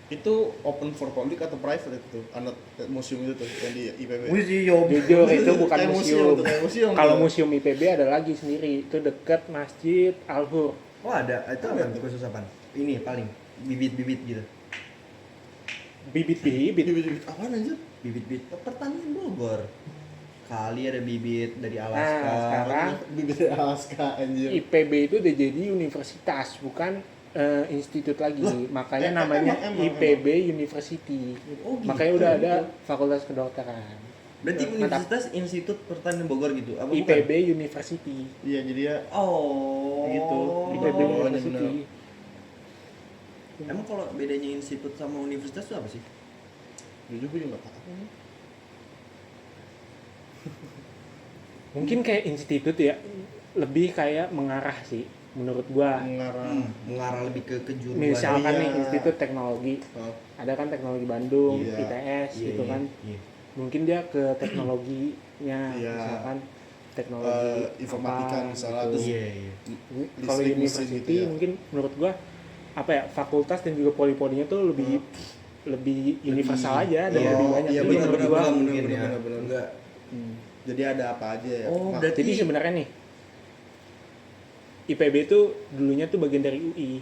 Itu open for public atau private itu? Anak museum itu tuh yang di IPB. Jujur itu bukan Kayak museum. tuh, kayak museum Kalau tuh. museum IPB ada lagi sendiri, itu dekat Masjid Al-Hur. Oh ada, itu apa khusus apaan? Ini paling bibit-bibit gitu. Bibit-bibit. Bibit-bibit apaan anjir? Bibit-bibit pertanian Bogor. Kali ada bibit dari Alaska. Nah, sekarang Bibit Alaska anjir. IPB itu udah jadi universitas, bukan institut lagi. Makanya namanya emang. IPB University. Oh, gitu. Makanya udah ada fakultas kedokteran. Berarti Mantap. Universitas Institut Pertanian Bogor gitu. Apa IPB bukan? University. Iya jadi ya Oh. Gitu. IPB Oh, University. bener. Emang kalau bedanya institut sama universitas itu apa sih? Jujur gue juga nggak tahu. Mungkin kayak institut ya, lebih kayak mengarah sih menurut gua. Mengarah lebih ke kejuruan. Misalkan Iya. nih institut teknologi, Oh, ada kan teknologi Bandung, Iya. ITS Iya, gitu iya, kan. iya. Mungkin dia ke teknologinya, Iya. misalkan teknologi informatika apa, misalnya, gitu. terus Iya, iya. Kalau listrik, university mesin gitu ya. mungkin menurut gua apa ya, fakultas dan juga poli-polinya tuh lebih universal aja dan iya, lebih banyak. iya, Jadi benar, menurut benar, gua benar, mungkin ya. benar. Enggak. hmm. Jadi ada apa aja ya. Oh, Mak- berarti Jadi sebenarnya nih IPB tuh dulunya tuh bagian dari UI.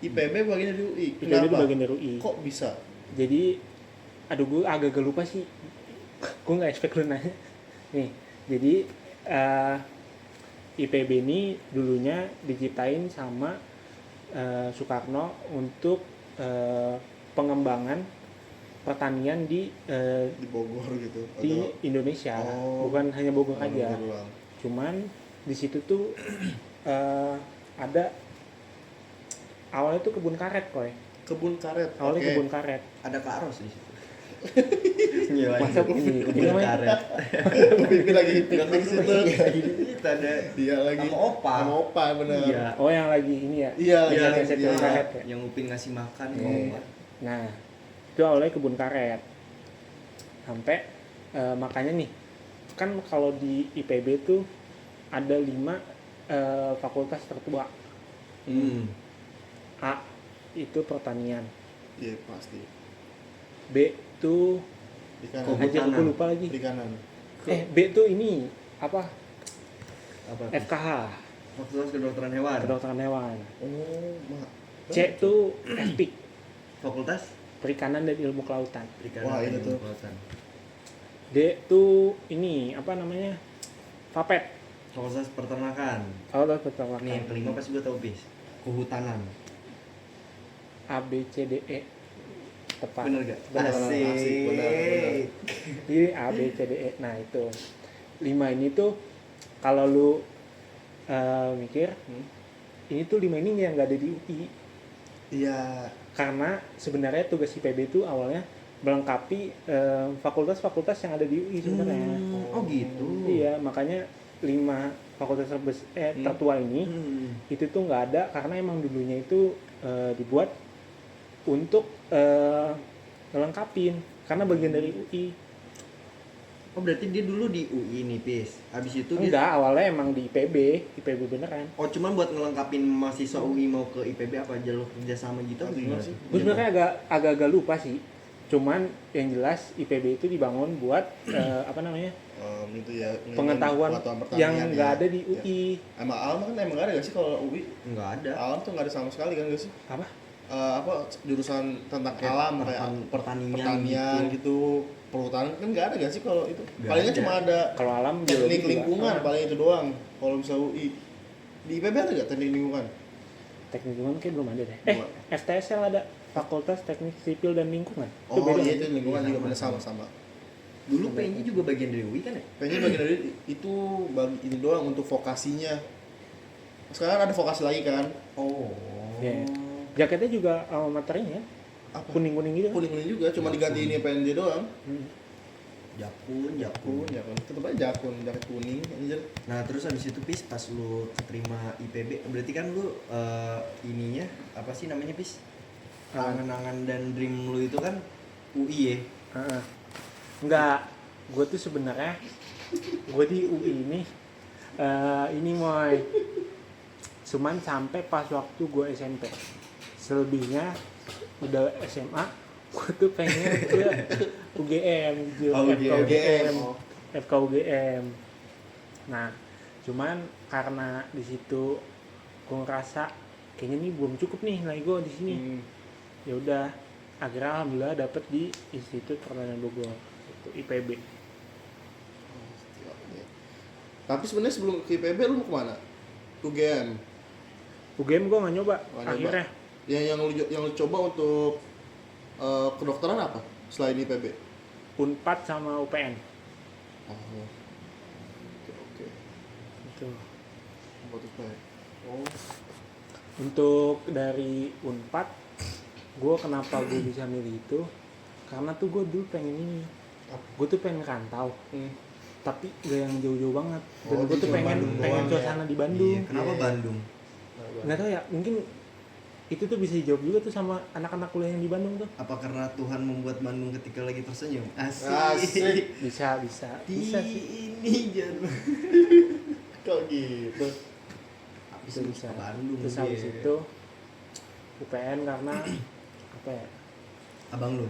IPB bagian dari UI. IPB Kenapa? tuh bagian dari UI. Kok bisa? Jadi aduh gue agak-agak lupa sih. Gue nggak expect lu nanya. Nih, jadi IPB ini dulunya diciptain sama Soekarno untuk pengembangan pertanian di Di Bogor gitu. di Atau- Indonesia, Oh. bukan hanya Bogor Oh, aja. Bogor doang. Cuman di situ tuh ada awalnya tuh kebun karet, Koy. Kebun karet. Awalnya Oke. kebun karet. ada Kak Ros di situ. Masa ini namanya karet. Pipi lagi piknik situ. Kita ada Dia lagi sama Opa. Sama Opa bener. Iya. oh yang lagi ini ya. Iya, Iya, lagi saya dia. kebun karet ya. Yang Upin ngasih makan Iya. Opa. Nah, itu awalnya kebun karet. Sampai makanya nih, kan kalau di IPB tuh ada 5 fakultas tertua. A itu pertanian, Iya pasti. B itu Di kanan. Kebun. aja Kehutanan. gue lupa lagi. Di kanan. B itu ini apa? Apa? FKH, Fakultas Kedokteran Hewan. kedokteran hewan. Oh, mak. C itu FPIK, Fakultas perikanan dan ilmu kelautan. Perikanan Wah, dan itu tuh. Kelautan. D itu ini apa namanya? FAPET, Fakultas Peternakan. fakultas peternakan. Nih yang kelima pasti gue tau bis. Kehutanan. A B C D E tepat. Bener gak? Bener. Asik, bener. Jadi A B C D E. Nah itu 5 ini tuh kalau lu mikir ini tuh 5 ini yang nggak ada di UI, Iya. karena sebenarnya tugas IPB itu awalnya melengkapi fakultas-fakultas yang ada di UI sebenarnya. Oh gitu. Iya, makanya 5 fakultas tertua ini itu tuh nggak ada karena emang dulunya itu dibuat untuk ngelengkapin karena bagian dari UI. Oh berarti dia dulu di UI nih Pis. Habis itu dia Enggak, awalnya emang di IPB beneran. Oh cuman buat ngelengkapin mahasiswa UI mau ke IPB apa jalur kerjasama gitu apa Ngerti gimana nggak sih? Gue sebenarnya agak lupa sih. Cuman yang jelas IPB itu dibangun buat apa namanya? Itu ya Pengetahuan yang nggak ada di Ya. UI. Emang alam kan emang nggak ada gak sih kalau UI? Enggak ada. Alam tuh nggak ada sama sekali kan gak sih? Apa? Apa jurusan tentang Kayak alam kayak pertanian gitu, perhutanan kan nggak ada gak sih kalau itu? Nggak Palingnya ada. cuma ada Kalau alam teknik biologi juga lingkungan, sama. paling itu doang. Kalau bisa UI di IPB ada nggak teknik lingkungan? Teknik lingkungan kayak belum ada deh. Belum. FTSL ada, Fakultas Teknik Sipil dan Lingkungan. Oh beda. iya itu lingkungan Iya, juga bener sama. sama-sama. Dulu PNJ juga bagian dari UI kan ya? Kayaknya bagian dari itu bagi ini doang untuk vokasinya. Sekarang ada vokasi lagi kan? Oh. Iya. Jaketnya juga alma maternya ya, Apa? kuning-kuning gitu. Kuning-kuning juga, cuma diganti ini PNJ doang. Hmm. Jakun. Jakun, tetep aja jakun, jaket kuning anjir. Nah terus habis itu Pis pas lu keterima IPB berarti kan lu ininya apa sih namanya Pis? Angan-angan dan dream lu itu kan UI ya? Heeh. Enggak, gue tuh sebenarnya gue di UI ini moy, cuman sampai pas waktu gue SMP. Selebihnya udah SMA, gue tuh pengen ke UGM, gitu, Oh, FKUGM, Oh. FKUGM. Nah, cuman karena di situ gue ngerasa kayaknya nih belum cukup nih nilai gue di sini. Ya udah, akhirnya alhamdulillah dapet di Institut Pertanian Bogor, itu IPB. Tapi sebenarnya sebelum ke IPB lu mau kemana? UGM. UGM gue nggak nyoba, Nggak nyoba. akhirnya Yang lu coba untuk kedokteran apa selain IPB? Unpad sama UPN. Oh. Oke. Gitu. Buat UPN. Oh. Untuk dari Unpad gue kenapa gue bisa milih itu karena tuh gue dulu pengen ini, gue tuh pengen rantau tapi gak yang jauh-jauh banget, dan Oh, gue tuh cuma pengen Bandung pengen doang suasana di Bandung. Iya, kenapa Iya. Bandung? Nggak tahu ya, mungkin itu tuh bisa dijawab juga tuh sama anak-anak kuliah yang di Bandung tuh. Apa karena Tuhan membuat Bandung ketika lagi tersenyum? Asik. Asik. Bisa Di sih. ini jangan. Kok gitu? Bisa bisa. Ke Bandung. Terus dia. habis itu UPN karena apa ya? Abang lu.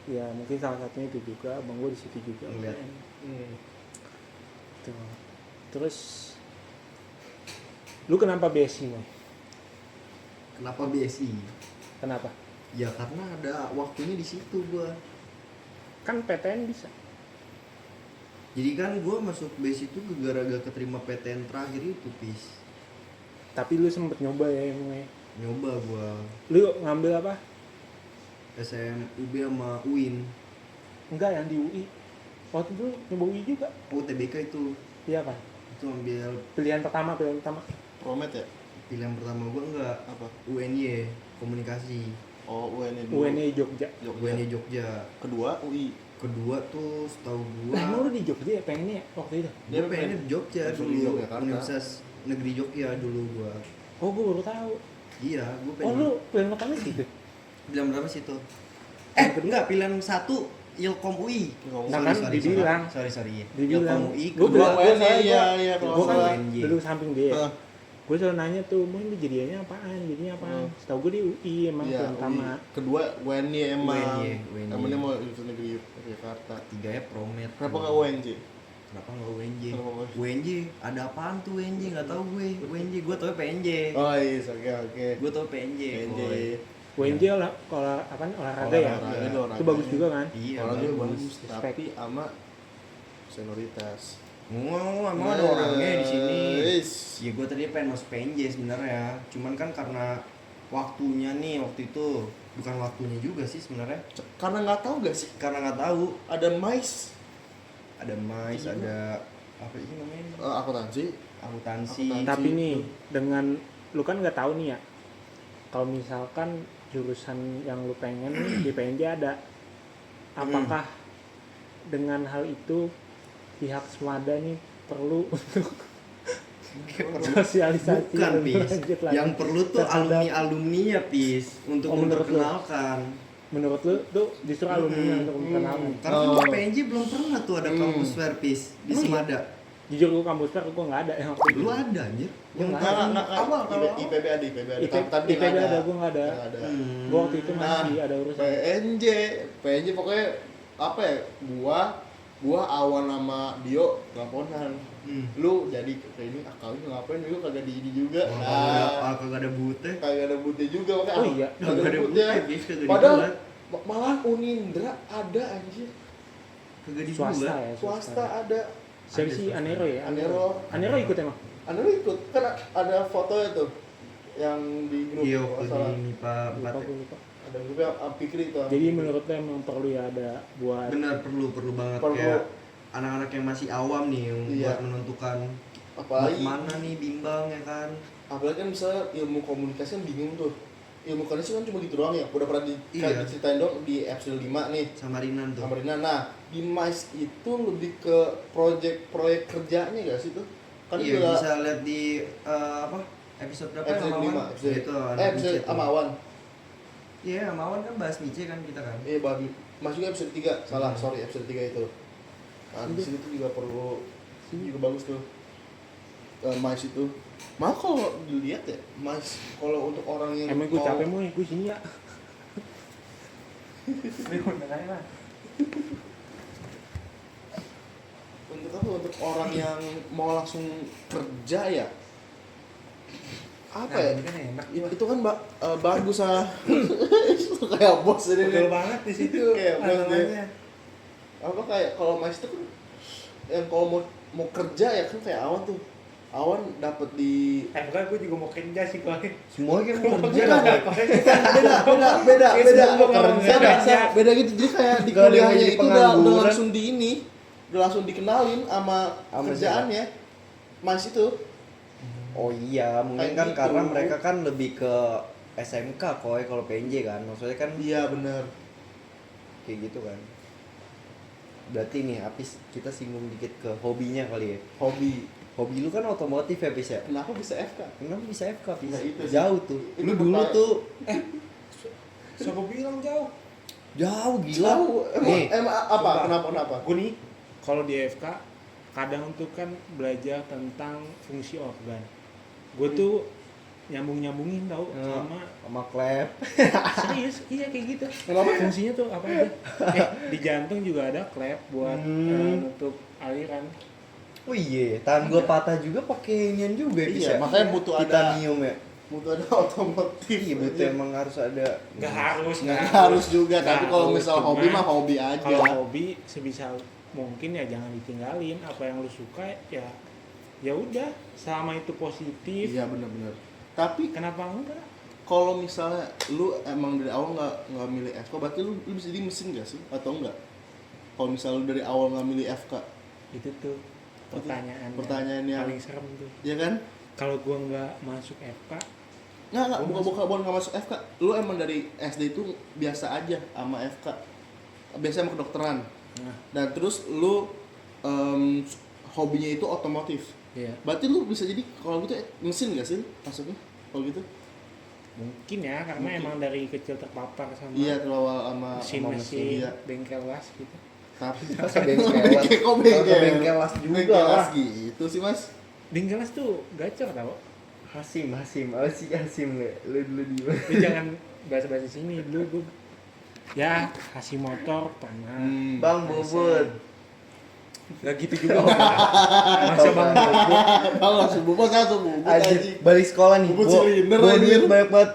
Ya mungkin salah satunya itu juga, abang gue di situ juga. Ngeliat. UPN. Tuh. Terus lu kenapa BSI Moy? Kenapa BSI? Kenapa? Ya karena ada waktunya di situ gua. Kan PTN bisa. Jadi kan gua masuk BSI itu gara-gara keterima PTN terakhir itu, Pis. Tapi lu sempet nyoba ya Moy. Nyoba gua Lu ngambil apa? SMUB sama UIN. Enggak, yang di UI. Waktu itu nyoba UI juga. Oh, TBK itu. Iya kan? Itu ambil Pilihan pertama. Promet ya? pilihan pertama gua enggak Apa? UNY komunikasi. Oh, UNY dulu. UNY Jogja. UNY Jogja. Kedua UI. Kedua tuh setahu gua Nah, emang lu di Jogja ya pengennya ya waktu itu? Dia gua pengennya di Jogja Langsung dulu. di Yogyakarta. Universitas Negeri Jogja dulu gua. Oh, gue baru tahu. Iya, gua Oh, pengen. lu pilihan pertama sih itu? Pilihan berapa sih itu? Yang Pilihan satu Ilkom UI. Nah, kan dibilang. Sorry. Dibilang. Ilkom UI. Gua Kedua bilang, UNY, iya gue kalau kan salah. UNY. dulu samping dia. Hah. Gue selalu nanya tuh, mau lu jadinya apaan? Jadinya apaan? Setahu gue di UI emang Iya, pilihan pertama. Kedua UNY emang. UNY. Emangnya mau Universitas Negeri Yogyakarta. Tiganya Promet. Kenapa nggak UNJ? Kenapa nggak UNJ? Kenapa nggak? UNJ ada apaan tuh UNJ? Nggak tahu gue. UNJ gue tau PNJ. Oh iya, oke. Gue tau PNJ. UNJ. boy. UNJ olahraga ya? Olahraga, Itu olahraga. bagus juga kan? Iya. Orangnya bagus. bagus, tapi sama senioritas. Emang ada orangnya di sini. Is. Ya gue tadi pengen masuk PNJ sebenarnya. Cuman kan karena waktunya nih waktu itu bukan waktunya juga sih sebenarnya. Karena nggak tahu gak sih? Karena nggak tahu. Ada mais, Ada MICE, Iya. ada apa sih namanya? akuntansi. Akuntansi. Tapi nih, dengan lu kan nggak tahu nih ya, kalau misalkan jurusan yang lu pengen nih di PNJ ada, apakah dengan hal itu pihak Semada nih perlu untuk sosialisasi Bukan, lebih Pis. lanjut lagi Yang perlu tuh terhadap- alumni ya, Pis, untuk Oh, menurut lu? memperkenalkan. menurut lu tuh justru alumni untuk memperkenalkan. Karena Oh. di PNJ belum pernah tuh ada kampus fair, Pis, di Emang iya? Semada. Jujur gua kampus fair gua nggak ada yang waktu itu. Lu ada anjir. Gua nggak Nggak, ada. nggak, Awal, kalau awal. IPB ada, IPB ada. IPB Tapi nggak ada, gua nggak ada. Nggak ada. Gua waktu itu masih ada urusan. PNJ pokoknya apa ya? Gua Awan sama Dio teleponan. Lu jadi kayak ini kalian ngapain juga kagak di ini juga. Kagak ada butnya. Kagak ada butnya juga makanya. Oh iya, kagak ada butnya. Pis, kagak Padahal dibuat. malah Unindra ada anjir. Kagak dibuat. Swasta ya, Swasta ada. Siapa Ada sih swasta. Anero ya? Anero. Anero ikut emang? Anda ikut kan ada fotonya tuh yang di grup Iya, kalau waktu nggak salah. di MIPA 4 Lupa, ya. gua lupa. Ada grupnya Fikri itu. Jadi menurut lo emang perlu ya ada buat Benar, perlu banget Perlu. kayak anak-anak yang masih awam nih yang Iya. buat menentukan mau apalagi kemana nih bimbang ya kan. apalagi kan misalnya ilmu komunikasi kan bingung tuh. Ilmu komunikasi kan cuma gitu doang ya. Udah pernah Iya. diceritain dong di episode 5 nih. Samarinan tuh. Sama Rina. Nah, di MICE itu lebih ke proyek kerjanya gak sih tuh? Kan Iya, juga bisa lihat di apa episode berapa episode yang 5, episode itu anak episode Mice tuh. sama Awan. Iya, sama Awan kan bahas Mice kan kita kan. Babi. Mas juga episode 3. Salah, sorry episode 3 itu. Nah, di sini tuh juga perlu juga bagus tuh. MICE itu. Malah kalau dilihat ya, MICE kalau untuk orang yang emang gue mau- capek mau gue sini ya. untuk apa? Untuk orang yang mau langsung kerja ya. Apa ya? Ini kan enak. Itu kan bagus ah. Kayak bos ini nih. banget di situ. Kayak bos deh. Apa kayak kalau MICE itu kan yang kalau mau kerja ya kan kayak Awan tuh. Awan dapat di Bukan, gue juga mau kerja sih kok. Semua kan mau Beda, kerja. beda gitu. Jadi kayak di Gak ada yang kuliahnya jadi itu udah pengangguran. langsung di ini, udah langsung dikenalin sama kerjaannya. Mas itu Oh iya, mungkin Kayak kan gitu. karena mereka kan lebih ke SMK koi kalau PNJ kan. Maksudnya kan Iya bener. kayak gitu kan. Berarti nih Apis kita singgung dikit ke hobinya kali ya. Hobi. Hobi lu kan otomotif ya Pis ya? Kenapa bisa FK? Kenapa bisa FK Pis? Nah, itu sih. Jauh tuh. Itu Lu dulu pertanyaan. tuh Siapa bilang jauh? jauh gila. Tahu Nih, emang apa? Sumpah. Kenapa? Gue nih kalau di FK kadang tuh kan belajar tentang fungsi organ. Gue tuh nyambungin tau sama klep. serius, iya kayak gitu. Kenapa? Fungsinya tuh apa aja? Di jantung juga ada klep buat nutup aliran. Oh iya, tangan gua patah juga pakai inian juga ya, Pis Iya, ya? makanya butuh ada titanium ya. ada otomotif. Iya, butuh emang harus ada. Nggak harus, Nggak harus juga, Nggak tapi kalau harus, misal cuma hobi mah hobi aja. Kalau hobi sebisa mungkin ya jangan ditinggalin. Apa yang lu suka ya udah, selama itu positif. Iya benar-benar. Tapi Kenapa enggak? kalau misalnya lu emang dari awal nggak milih FK, berarti lu bisa jadi mesin nggak sih atau enggak? Kalau misalnya lu dari awal nggak milih FK, Itu tuh pertanyaan yang paling serem tuh. ya kan? Kalau gua nggak masuk FK, Nggak, bukan nggak masuk FK. Lu emang dari SD itu biasa aja sama FK, biasa sama kedokteran. nah, Dan terus lu hobinya itu otomotif. ya Berarti lu bisa jadi kalau gitu mesin nggak sih masuknya? Kalau gitu? mungkin ya karena Mungkin. emang dari kecil terpapar sama Iya, terlalu sama mesin-mesin, iya. bengkel las gitu. Tapi Masa bengkelas? Kok Ke bengkelas juga Bengkelas lah. gitu sih mas. Bengkel las tuh gacor tau. Hasim, Hasim lu dulu di mana? Lu jangan bahas-bahas di sini dulu gua. Ya, kasih motor pernah. Bang Bobot. Gak gitu juga. Masa Bang Bobot. Bang langsung bubut Anjir, aja. balik sekolah nih. Bubut silinder, Gua anjir. duit banyak banget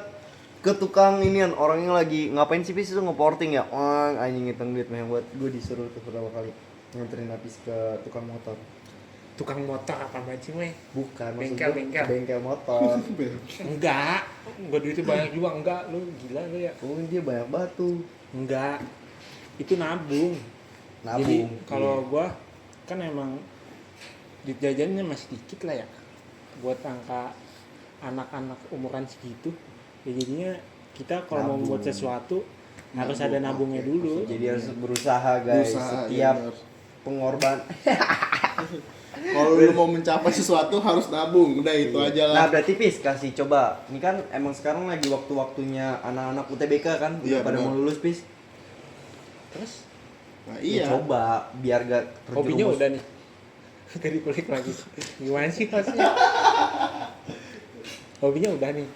ke tukang inian, orangnya lagi ngapain sih Pis itu ngeporting ya? Wah, anjing ngitung duit banyak buat gue disuruh tuh pertama kali nganterin Apis ke tukang motor. Tukang motor apa sih, Meh? Bukan, maksud Bengkel, gua bengkel. bengkel motor. Enggak. Gua duitnya banyak juga enggak. Lu gila lu ya? Oh, dia banyak batu. Enggak. Itu nabung. Nabung. Jadi kalau gua kan emang duit jajannya masih dikit lah ya. Buat angka anak-anak umuran segitu. Ya jadinya kita kalau mau Nabung. membuat sesuatu harus Nabung, ada nabungnya oke. dulu. Jadi harus berusaha guys. Berusaha, Setiap iya bener. pengorban. Kalau lu mau mencapai sesuatu harus nabung, udah itu Iya. aja lah. Nah, berarti Pis kasih coba. Ini kan emang sekarang lagi waktu-waktunya anak-anak UTBK kan, udah Iya, pada benar. mau lulus Pis. Terus Nah, Ya, iya. coba biar gak hobinya terjerumus. udah nih. Gak dikulik lagi. Gimana sih hostnya? Hobinya udah nih.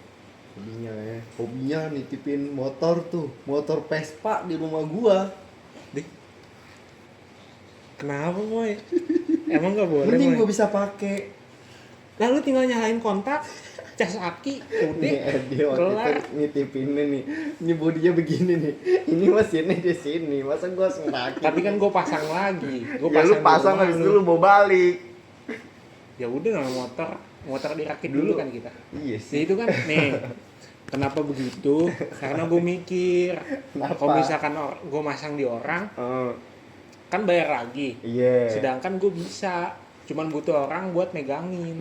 Hobinya nitipin motor tuh, motor Vespa di rumah gua. Dih. Kenapa, Boy? Emang gak boleh, Mending Boy? gua bisa pakai. Lalu tinggal nyalain kontak, cas aki, udah. Dia waktu kelar. itu nitipinnya nih. Ini bodinya begini nih. Ini mesinnya di sini. Masa gua harus ngerakin? Tapi kan gue pasang lagi. Gue Ya lu pasang di rumah habis lu. itu lu bawa balik. Ya udah nama motor dirakit dulu kan kita. Iya Jadi sih. itu kan nih. Kenapa begitu? Karena gue mikir, Kenapa? kalau misalkan gue masang di orang, Oh, kan bayar lagi. iya. Sedangkan gue bisa, cuman butuh orang buat megangin.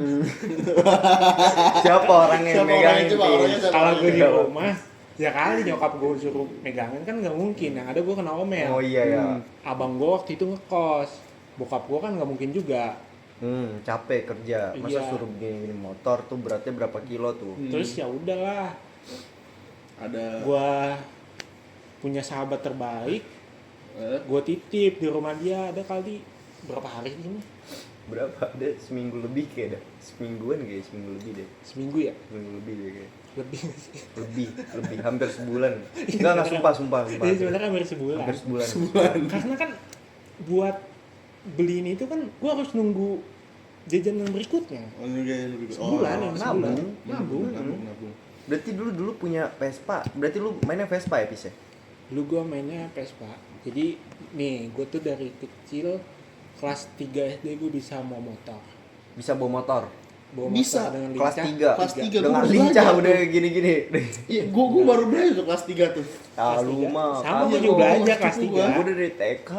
Siapa orang yang Siapa megangin? orangnya? Coba Pin? orangnya siapa? Kalau gue di Siapa? rumah, ya kali nyokap gue suruh megangin kan nggak mungkin. Yang ada gue kena omel. Oh iya ya. Abang gue waktu itu ngekos, bokap gue kan nggak mungkin juga. Capek kerja. Masa Iya. suruh begini motor tuh beratnya berapa kilo tuh? Terus ya udahlah, Ada gua punya sahabat terbaik, gua titip di rumah dia. Ada kali berapa hari ini? Berapa? Ada seminggu lebih kayak dah. Semingguan kayak seminggu lebih deh. Seminggu ya? Seminggu lebih deh kayak. Lebih nggak sih? Lebih hampir sebulan. Enggak sumpah. Jadi sebenarnya hampir sebulan. Hampir sebulan. Karena kan buat beli ini itu kan gua harus nunggu jajan yang berikutnya. Sebulan yang sebulan. nabung. Nabung. Berarti dulu punya Vespa. Berarti lu mainnya Vespa ya, Pis ya? Dulu gua mainnya Vespa. Jadi nih, gua tuh dari kecil kelas 3 SD gua bisa mau motor. Bisa bawa motor. Bawa Bisa. motor dengan Kelas lincah. 3. Kelas 3 Dengan gua lincah belajar udah tuh. gini-gini. Iya, gua baru belajar tuh kelas 3 tuh. Ah, Kelas lu tiga. mah. Sama Iya, gua juga gua belajar kelas kelas tiga. 3. Gua udah dari TK.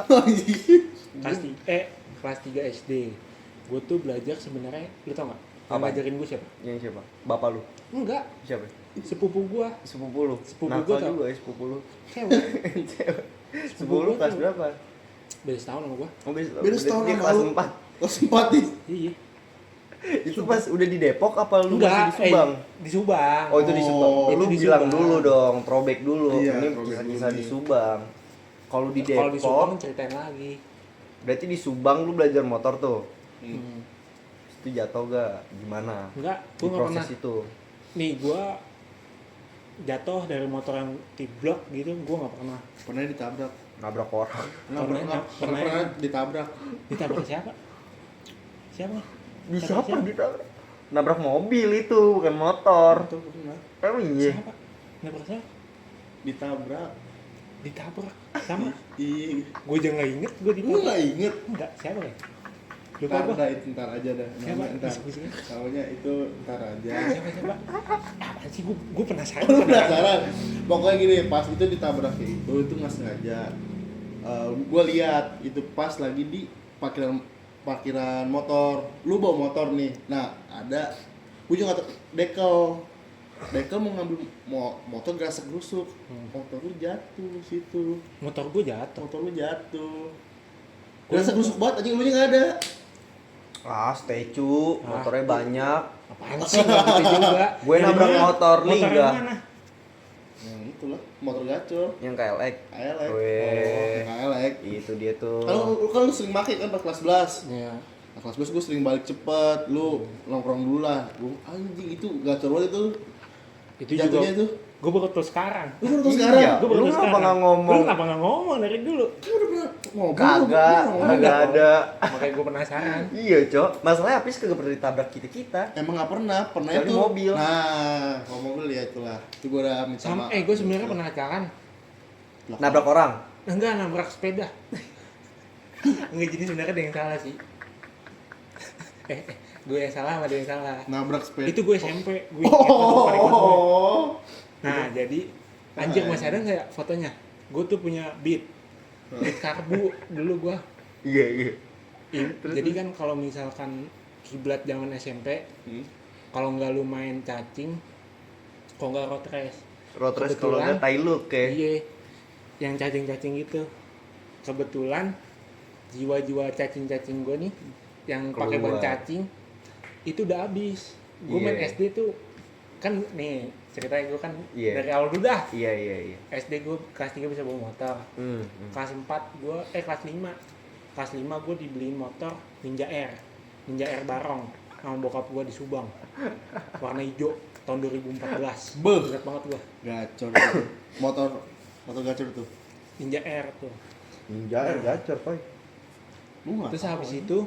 Kelas 3 SD. Gue tuh belajar sebenarnya, lu tau gak? Yang Apa? ngajarin gue siapa? Yang siapa? Bapak lu. Enggak, Siapa? sepupu gua Sepupu lu. Sepupu Nakal gua tau. juga ya sepupu lu. cewek. Cewek. Sepupu Sepupu lu gua kelas tuh. berapa? Beda setahun sama gua. Oh, Beda setahun dia sama kelas lu. 4. Kelas 4 nih. Iya. Itu pas udah di Depok apa lu Enggak, masih di Subang? di Subang. Oh, itu di Subang. Oh, Lu itu di bilang Subang. dulu dong, throwback dulu. Iya, Ini throwback kisah-kisah dulu di nih. Subang. Kalau di Kalau di Subang Depok, ceritain lagi. berarti di Subang lu belajar motor tuh. Hmm. Itu jatuh gak? Gimana? Enggak, Di gua nggak pernah. proses itu. Nih gua jatuh dari motor yang tiblok gitu, gua nggak pernah. Pernah ditabrak. Nabrak orang. Pernah ditabrak. Ditabrak siapa? Siapa? Di Tabrak siapa ditabrak? Nabrak mobil itu, bukan motor. Itu pernah Emang iya? Siapa? Nabrak siapa? ditabrak. Ditabrak sama. Iya. Gue aja nggak inget gue Lu ditabrak. nggak inget? Enggak, siapa ya? Lupa Ntar gua. dah, itu ntar aja dah. Siapa? Namanya ntar. Bisik-bisik. Soalnya itu ntar aja. Siapa? Apa sih gue penasaran. Lu penasaran? Pokoknya gini, pas itu ditabrak itu nggak sengaja. Gue lihat itu pas lagi di parkiran motor. Lu bawa motor nih. Nah, ada ujung atau dekel mau ngambil motor gerasek gerusuk. Motor lu jatuh situ. Motor gue jatuh. Motor lu jatuh. Gerasek gerusuk banget anjing, lu nya nggak ada. Ah, stay cu, motornya banyak. Apaan sih? Nggak ngerti juga. Gue Yang nabrak mana? motor Motor Lingga. yang mana? Yang itulah, motor gacor. Yang KLX. KLX. Weh. KLX. Itu dia tuh. Kalau lu sering make kan pas kelas 11. Iya. Nah, kelas 11 gue sering balik cepet, lu nongkrong dulu lah. Gue anjing itu gacor banget itu. Itu Jatuhnya juga. itu. Gue baru tahu sekarang. Lu baru tau Iya. sekarang. Gue baru Lu tahu kenapa sekarang. nggak ngomong? Lu kenapa nggak ngomong dari dulu? Lu udah pernah ngobrol? Kagak, Lu pernah kagak ada. Makanya gue penasaran. Iya, Cok. Masalahnya Apis kagak pernah ditabrak kita-kita. Emang gak pernah, pernah Kecuali itu mobil. Nah, kalau mobil ya itulah. Itu gue udah minta Sama, maaf. gue sebenarnya penasaran. Nabrak orang. Enggak, nabrak sepeda. Enggak, jadi sebenarnya ada yang salah sih. Gue yang salah sama dia yang salah. Nabrak sepeda. Itu gue SMP, gue ingat foto paling kelas gue. Oh. Nah, jadi anjir masih ada nggak ya fotonya? Gue tuh punya Beat karbu dulu gue. Iya, iya. Jadi kan kalau misalkan kiblat zaman SMP, kalau nggak lu main cacing, kalau nggak road race. Road race kalau Kebetulan, enggak tai look ya. Iya, yang cacing-cacing gitu. Kebetulan jiwa-jiwa cacing-cacing gue nih, yang pakai ban Keluar. cacing, itu udah habis. Gue main Iya. SD tuh, kan nih ceritanya gue kan Iya. dari awal dulu dah. Iya, iya, iya. SD gue kelas 3 bisa bawa motor. Kelas 4 gue, kelas 5. Kelas 5 gue dibeliin motor Ninja Air. Ninja Air Barong sama bokap gue di Subang. Warna hijau tahun 2014. Beuh. Ingat banget gue. Gacor tuh. Motor gacor tuh. Ninja Air tuh. Ninja Air gacor, Poy. Lu nggak Terus tahu, habis ya? itu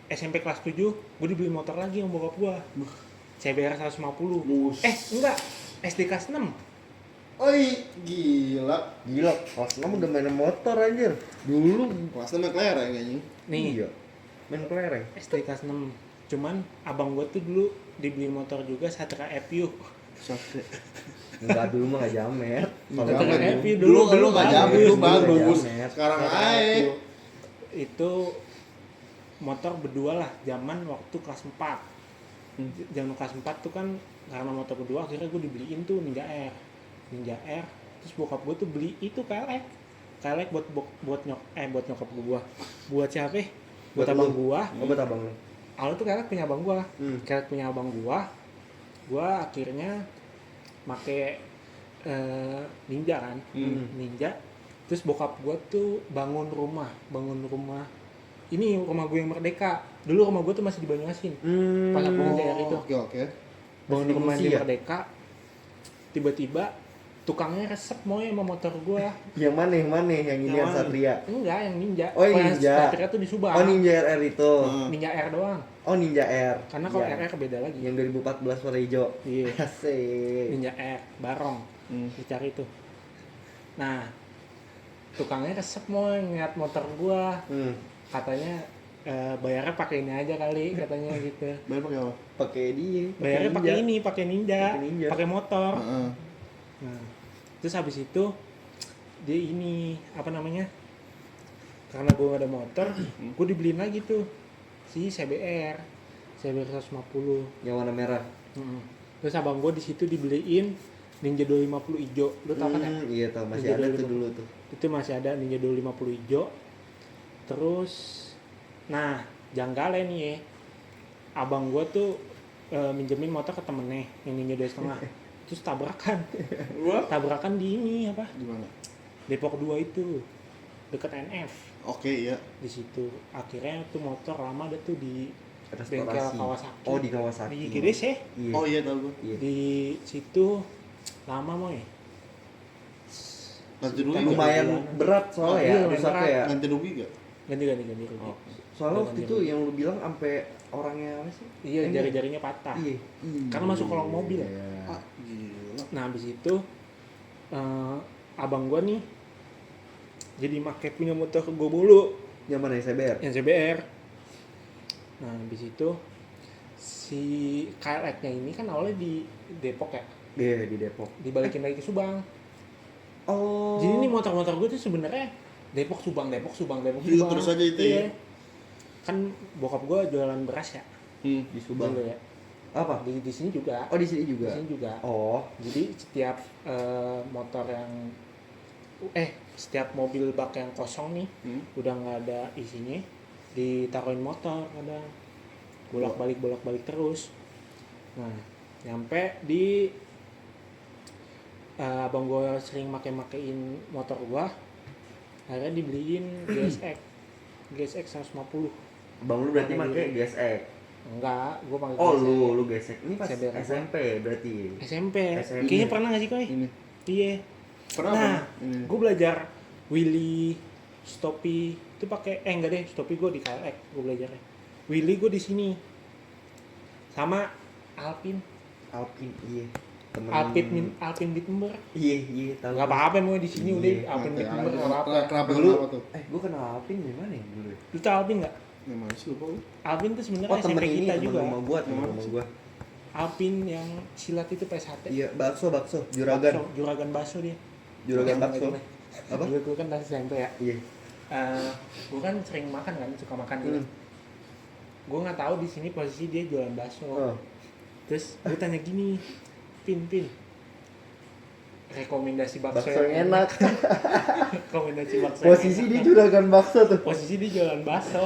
SMP kelas 7 gue dibeliin motor lagi sama bokap gue. CBR 150. Bus. Enggak, SD kelas 6. Oi, gila. Gila, kelas 6 udah main motor anjir. Dulu kelasnya McLaren kayaknya. Nih, Iya. Main kelereng. SD kelas 6. Cuman abang gue tuh dulu dibeli motor juga Satria FU. Sate. Enggak, dulu mah enggak jamet. Nggak Satria jamet. FU Dulu dulu nggak bagus. jamet, dulu Dulu bagus. jamet. Sekarang Satria aja. FU. Itu motor berdua lah zaman waktu kelas 4. Zaman kelas 4 tuh kan karena motor kedua akhirnya gue dibeliin tuh Ninja Air. Terus bokap gue tuh beli itu KLX buat nyokap gue. Buat siapa? Buat abang gue. Oh, buat abang lu. Awalnya tuh KLX punya abang gue. Hmm. KLX punya abang gue. Gue akhirnya make Ninja kan. Ninja. Terus bokap gue tuh bangun rumah. Ini rumah gue yang Merdeka. Dulu rumah gue tuh masih di Banyuasin. Pas aku Ninja Air itu. Oke. Bangun Masih rumah di dikunci ya? Merdeka. Tiba-tiba tukangnya resep mau sama motor gue. Yang mana? Yang ini yang Yang mana? Satria. Enggak, yang Ninja. Oh, Kalau Ninja. Satria tuh di Subang. Oh, Ninja RR itu. Ninja Air doang. Oh, Ninja Air. Karena kalau Iya. RR beda lagi. Yang 2014 warna hijau. Iya. Asik. Ninja Air Barong. Dicari tuh. Nah, tukangnya resep mau ngeliat motor gua. Katanya bayarnya pakai ini aja kali katanya gitu. Bayar pakai apa? Pakai dia. Bayarnya pakai Ninja. ini, pakai Ninja, Pakai Ninja. pakai motor. Heeh. Nah, terus habis itu dia ini apa namanya? Karena gua gak ada motor, gua dibeliin lagi tuh si CBR 150. Yang warna merah. Terus abang gue di situ dibeliin Ninja 250 hijau. Lu tau kan ya? Iya tahu, masih Ninja ada 250. tuh dulu tuh. Itu masih ada Ninja 250 hijau. Terus nah, janggalnya nih ya. Abang gue tuh minjemin motor ke temennya yang Ninja 2,5. Terus tabrakan. Tabrakan di ini apa? Di mana? Depok 2 itu. Deket NF. Oke, iya. Di situ. Akhirnya tuh motor lama ada tuh di bengkel Restorasi. Kawasaki. Oh, di Kawasaki. Di GDC. Iya. Oh iya tahu gue. Iya. Di situ lama mau ya. Ganti rugi Lumayan Bulanan. berat soalnya Iya, ya, lumayan rusaknya berat. ya. Ganti rugi gak? Ganti. Oh. Soalnya waktu itu yang lu bilang sampai orangnya apa sih? Iya, Ini. jari-jarinya patah. Iya. Karena masuk kolong mobil. Iya. Ah, gila. Nah, habis itu abang gua nih jadi make punya motor gua mulu Zaman SBR. yang CBR. Nah, habis itu si KLX-nya ini kan awalnya di Depok ya, Iya, di Depok. dibalikin lagi ke Subang. Oh. Jadi ini motor-motor gua tuh sebenarnya Depok Subang. Gitu terus aja itu ya? Iya. Kan bokap gua jualan beras ya di Subang. dulu ya. Apa? Di sini juga. Oh, di sini Di juga. sini juga. Oh. Jadi setiap motor yang setiap mobil bak yang kosong nih udah nggak ada isinya, ditaruhin motor kadang bolak-balik terus. Nah, nyampe di abang gue sering makein motor gua, akhirnya dibeliin GSX 150. Bang lu berarti Mana pakai gitu? GSX. Enggak, gua pakai Oh, GSX. lu GSX. Ini pas CBR. SMP berarti. SMP. SMP. Kayaknya pernah nggak sih koi? Ini. Iya. Pernah Nah, apa? Ini. gue belajar Willy, Stoppy itu pakai enggak deh, Stoppy gue di KLX gue belajarnya. Willy gue di sini. Sama Alpin. Alpin, iya. Temen. Alpin Bitmber. Iya, tahu. Enggak apa-apa mau di sini Iya, udah Alpin Mati Bitmber aja. enggak apa-apa. Kenapa Dulu tuh? gua kenal Alpin di mana ya dulu? Lu tau Alpin enggak? Yang mana sih lupa gue? Alpin tuh Oh, sebenarnya temen SMP ini, kita temen juga. rumah gua, temen Temen rumah gua. Alpin yang silat itu PSHT. Iya, bakso, juragan. Juragan bakso dia. Juragan bakso. Apa? Gue kan dari SMP ya. Iya. Gue kan sering makan kan, suka makan gitu. Gue nggak tahu di sini posisi dia jualan bakso. Oh. Terus gue tanya gini, Pin, rekomendasi bakso, Bakso yang enak. rekomendasi bakso. Posisi yang dia enak. juragan bakso tuh. Posisi dia jualan bakso.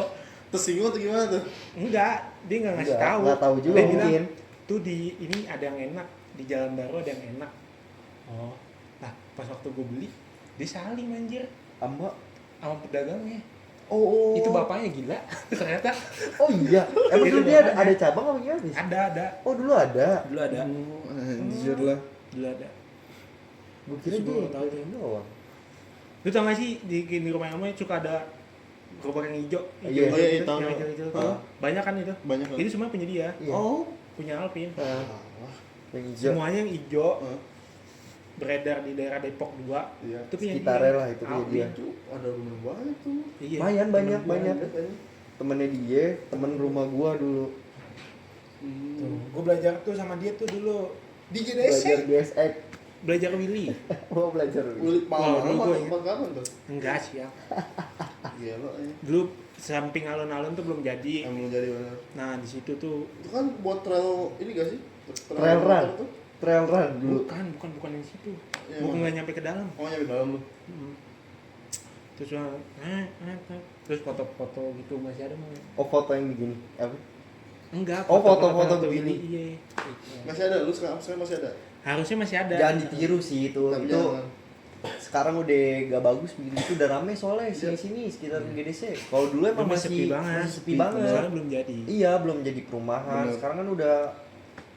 Tersinggung atau gimana tuh? Enggak, dia nggak ngasih Enggak, tahu. nggak tahu juga Dia bilang, mungkin. tuh di ini ada yang enak, di Jalan Baru ada yang enak. Oh, nah pas waktu gue beli, dia saling anjir Sama sama pedagangnya. Oh. Itu bapaknya gila, ternyata. Oh iya. Emang Itu dulu dia ada bapaknya. cabang apa gimana sih? Ada. Oh, dulu ada. Dulu ada. Oh, anjir lah. Dulu ada. Gua kira Terus dia gua tahu yang doang. Lu tau gak sih di rumah yang namanya suka ada gerobak yang hijau? Iya. Oh, iya, tahu. Yang hijau itu. Ah. Banyak kan itu? Banyak kan? Itu semua penyedia. Iya. Oh. Punya Alpin. Nah, Wah. yang hijau. Semuanya yang hijau Ah. beredar di daerah Depok 2. Iya. Itu punya Sekitarnya lah itu punya Alpin. dia. Itu ada rumah banyak tuh. Iya. Lumayan, banyak, Temen gua banyak. ada. Temennya dia, temen rumah gua dulu. Tuh, gua belajar tuh sama dia tuh dulu di Belajar GDC. GSX. Belajar Willy. Oh, belajar. Kulit Wah, malam dulu atau gua kapan tuh? Enggak sih ya. Gila ya. Dulu samping alun-alun tuh belum jadi. Yang belum jadi benar. Nah, di situ tuh Itu kan buat trail ini gak sih? Trail run. motor tuh? Trail run dulu. bukan di situ. Iya, Gua emang. nggak nyampe ke dalam. Oh, nyampe dalam lu. Terus terus foto-foto gitu masih ada mau? Oh, foto yang begini. Apa? Enggak. Oh, foto-foto begini. Iya. Masih ada lu sekarang masih ada. Harusnya masih ada. Jangan ditiru sih itu. Tapi Itu jangan. sekarang udah gak bagus begitu, itu udah rame soalnya sini sekitar GDC. Kalau dulu emang Dulu masih sepi banget. masih sepi banget. Soalnya belum jadi. Iya, belum jadi perumahan. Bener. Sekarang kan udah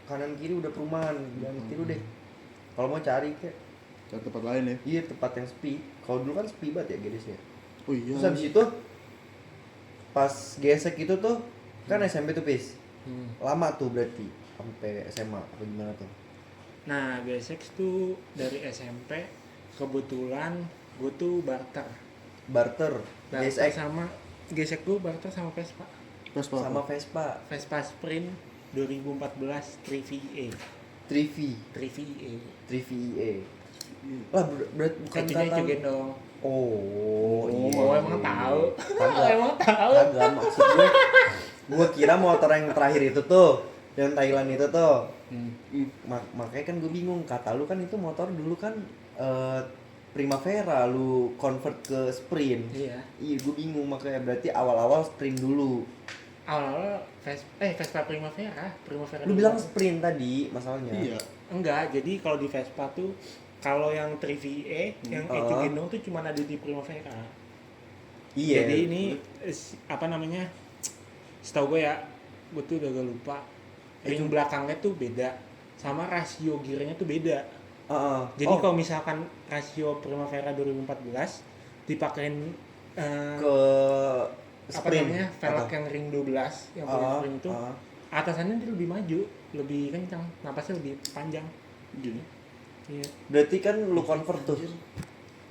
kanan kiri udah perumahan. Jangan ditiru deh. Kalau mau cari kayak Cari tempat lain ya. iya tempat yang sepi. Kalau dulu kan sepi banget ya GDC. Oh iya. Terus habis itu pas gesek itu tuh kan SMP tuh Pis. Lama tuh berarti sampai SMA apa gimana tuh? Nah, GSX tuh dari SMP kebetulan gue tuh barter GSX sama GSX gue barter sama Vespa Vespa. sama Vespa Vespa Sprint 2014 3VE 3V 3VE 3VE lah berarti bukan kakinya kata gendong. oh iya Oh, emang tahu. Kagak. Emang tahu. Kagak maksud gue kira motor yang terakhir itu tuh yang Thailand itu tuh. Hmm. Makanya kan gue bingung, kata lu kan itu motor dulu kan Primavera, lu convert ke sprint. Iya. Iya, gue bingung makanya, berarti awal-awal sprint dulu. Awal-awal Vespa Primavera Lu dulu. bilang sprint tadi masalahnya. Iya. Enggak, jadi kalau di Vespa tuh kalau yang 3VE yang itu gendong tuh cuma ada di Primavera. Iya. Jadi ini apa namanya? Setahu gue ya, gue tuh udah gak lupa. Ring belakangnya tuh beda, sama rasio gearnya tuh beda. Jadi kalau misalkan rasio Primavera 2014 dipakein ke apa sprint namanya velg yang ring 12 yang punya sprint itu atasannya dia lebih maju, lebih kencang, napasnya lebih panjang. Gini. Iya. Berarti kan lu convert tuh.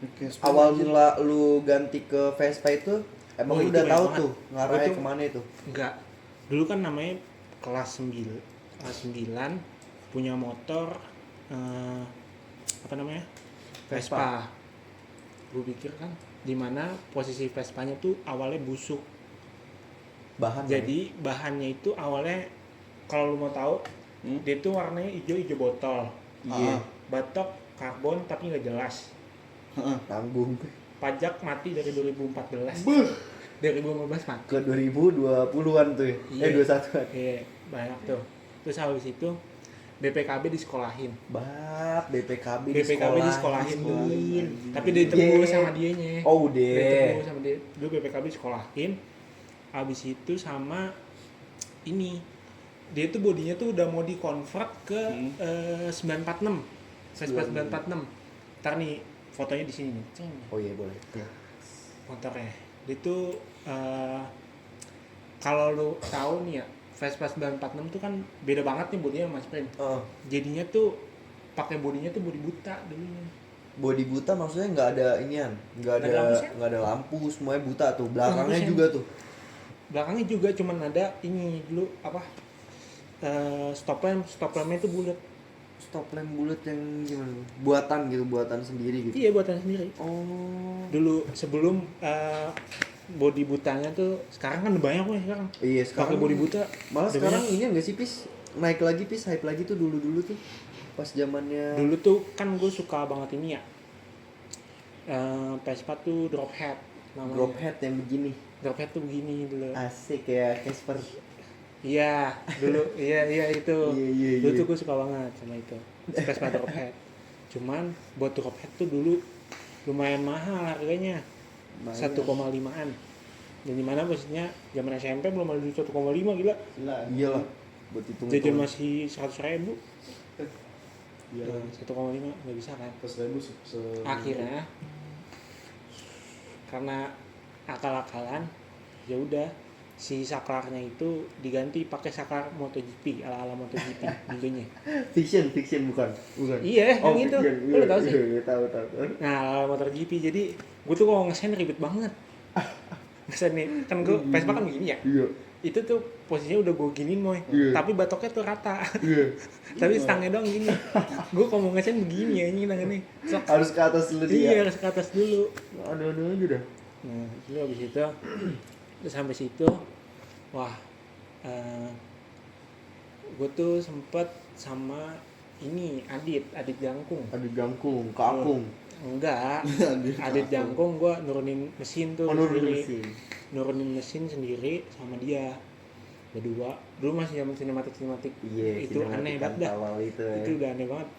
Oke, Awal mula lu ganti ke Vespa itu emang lu itu udah banyak tahu banget. tuh ngarahnya Itu- kemana itu? Enggak. Dulu kan namanya kelas 9 punya motor apa namanya? Vespa. Gue pikir kan di mana posisi Vespanya tuh awalnya busuk. Bahan. Jadi bahannya itu awalnya kalau lu mau tahu dia tuh warnanya hijau botol. Iya. Batok karbon tapi nggak jelas. Tanggung Pajak mati dari 2014. 2015 mati. ke 2020-an tuh ya. Iya. 21-an. Iya, banyak tuh. Terus habis itu BPKB disekolahin. BPKB disekolahin dulu. Tapi ditebus sama dianya. Oh, udah. Ditebus sama dia. Dulu BPKB disekolahin. Habis itu sama ini. Dia tuh bodinya tuh udah mau di-convert ke 946. Vespa 946. Ntar nih fotonya di sini nih. Ceng. Oh iya, boleh. Motornya. Dia tuh kalau lu tahu nih ya, Vespa 946 tuh kan beda banget nih bodinya sama Sprint. Jadinya tuh pakai bodinya tuh bodi buta dulunya. Bodi buta maksudnya nggak ada inian, nggak Nggak ada lampu, nggak ada lampu, semuanya buta tuh. Belakangnya Lampu sen. juga tuh. Belakangnya juga cuman ada ini dulu apa? Stop lampnya tuh bulat. Stop lamp bulat yang gimana? Buatan gitu, buatan sendiri gitu. Iya buatan sendiri. Oh. Dulu sebelum bodi butanya tuh sekarang kan udah banyak nih sekarang. Iya, sekarang Pakai bodi buta. malah udah sekarang banyak. ini enggak sih, Pis? Naik lagi, Pis, hype lagi tuh dulu tuh. Pas zamannya Dulu tuh kan gue suka banget ini ya. Vespa tuh drop head namanya. drop head yang begini. Drop head tuh begini dulu. Asik ya, Casper. Iya, dulu iya itu. Iya. Dulu tuh gue suka banget sama itu. Vespa drop head. Cuman buat drop head tuh dulu lumayan mahal harganya. 1,5-an. Dan dimana posisinya zaman SMP belum ada duit 1,5 gila. Iyalah. Buat hitung. Jajan masih 100.000. Iya. 1,5 nggak bisa kan. 100.000 Akhirnya karena akal-akalan ya udah si saklarnya itu diganti pakai saklar MotoGP ala MotoGP dulunya. Fiction bukan. Iya, yang itu. Lu udah tahu sih. Iya, tahu. Nah, ala MotoGP jadi gue tuh kalau ngesen ribet banget. Ngesen nih, kan gue Vespa kan begini ya. Iya. Itu tuh posisinya udah gue giniin moy. Iya. Tapi batoknya tuh rata. Iya. Tapi stangnya doang gini. Gue kalau mau ngesen begini ya ini tangannya. Harus ke atas dulu Iya, dia. harus ke atas dulu. Aduh aja dah. Nah, dulu habis itu terus sampai situ wah gue tuh sempet sama ini Adit Jangkung. Aduh jangkung, keakung. Enggak, Adit Jangkung gue nurunin mesin tuh sendiri. Nurunin mesin sendiri sama dia berdua. Dulu masih zaman sinematik Iya, itu aneh banget dah. Awal itu ya. Itu udah aneh banget.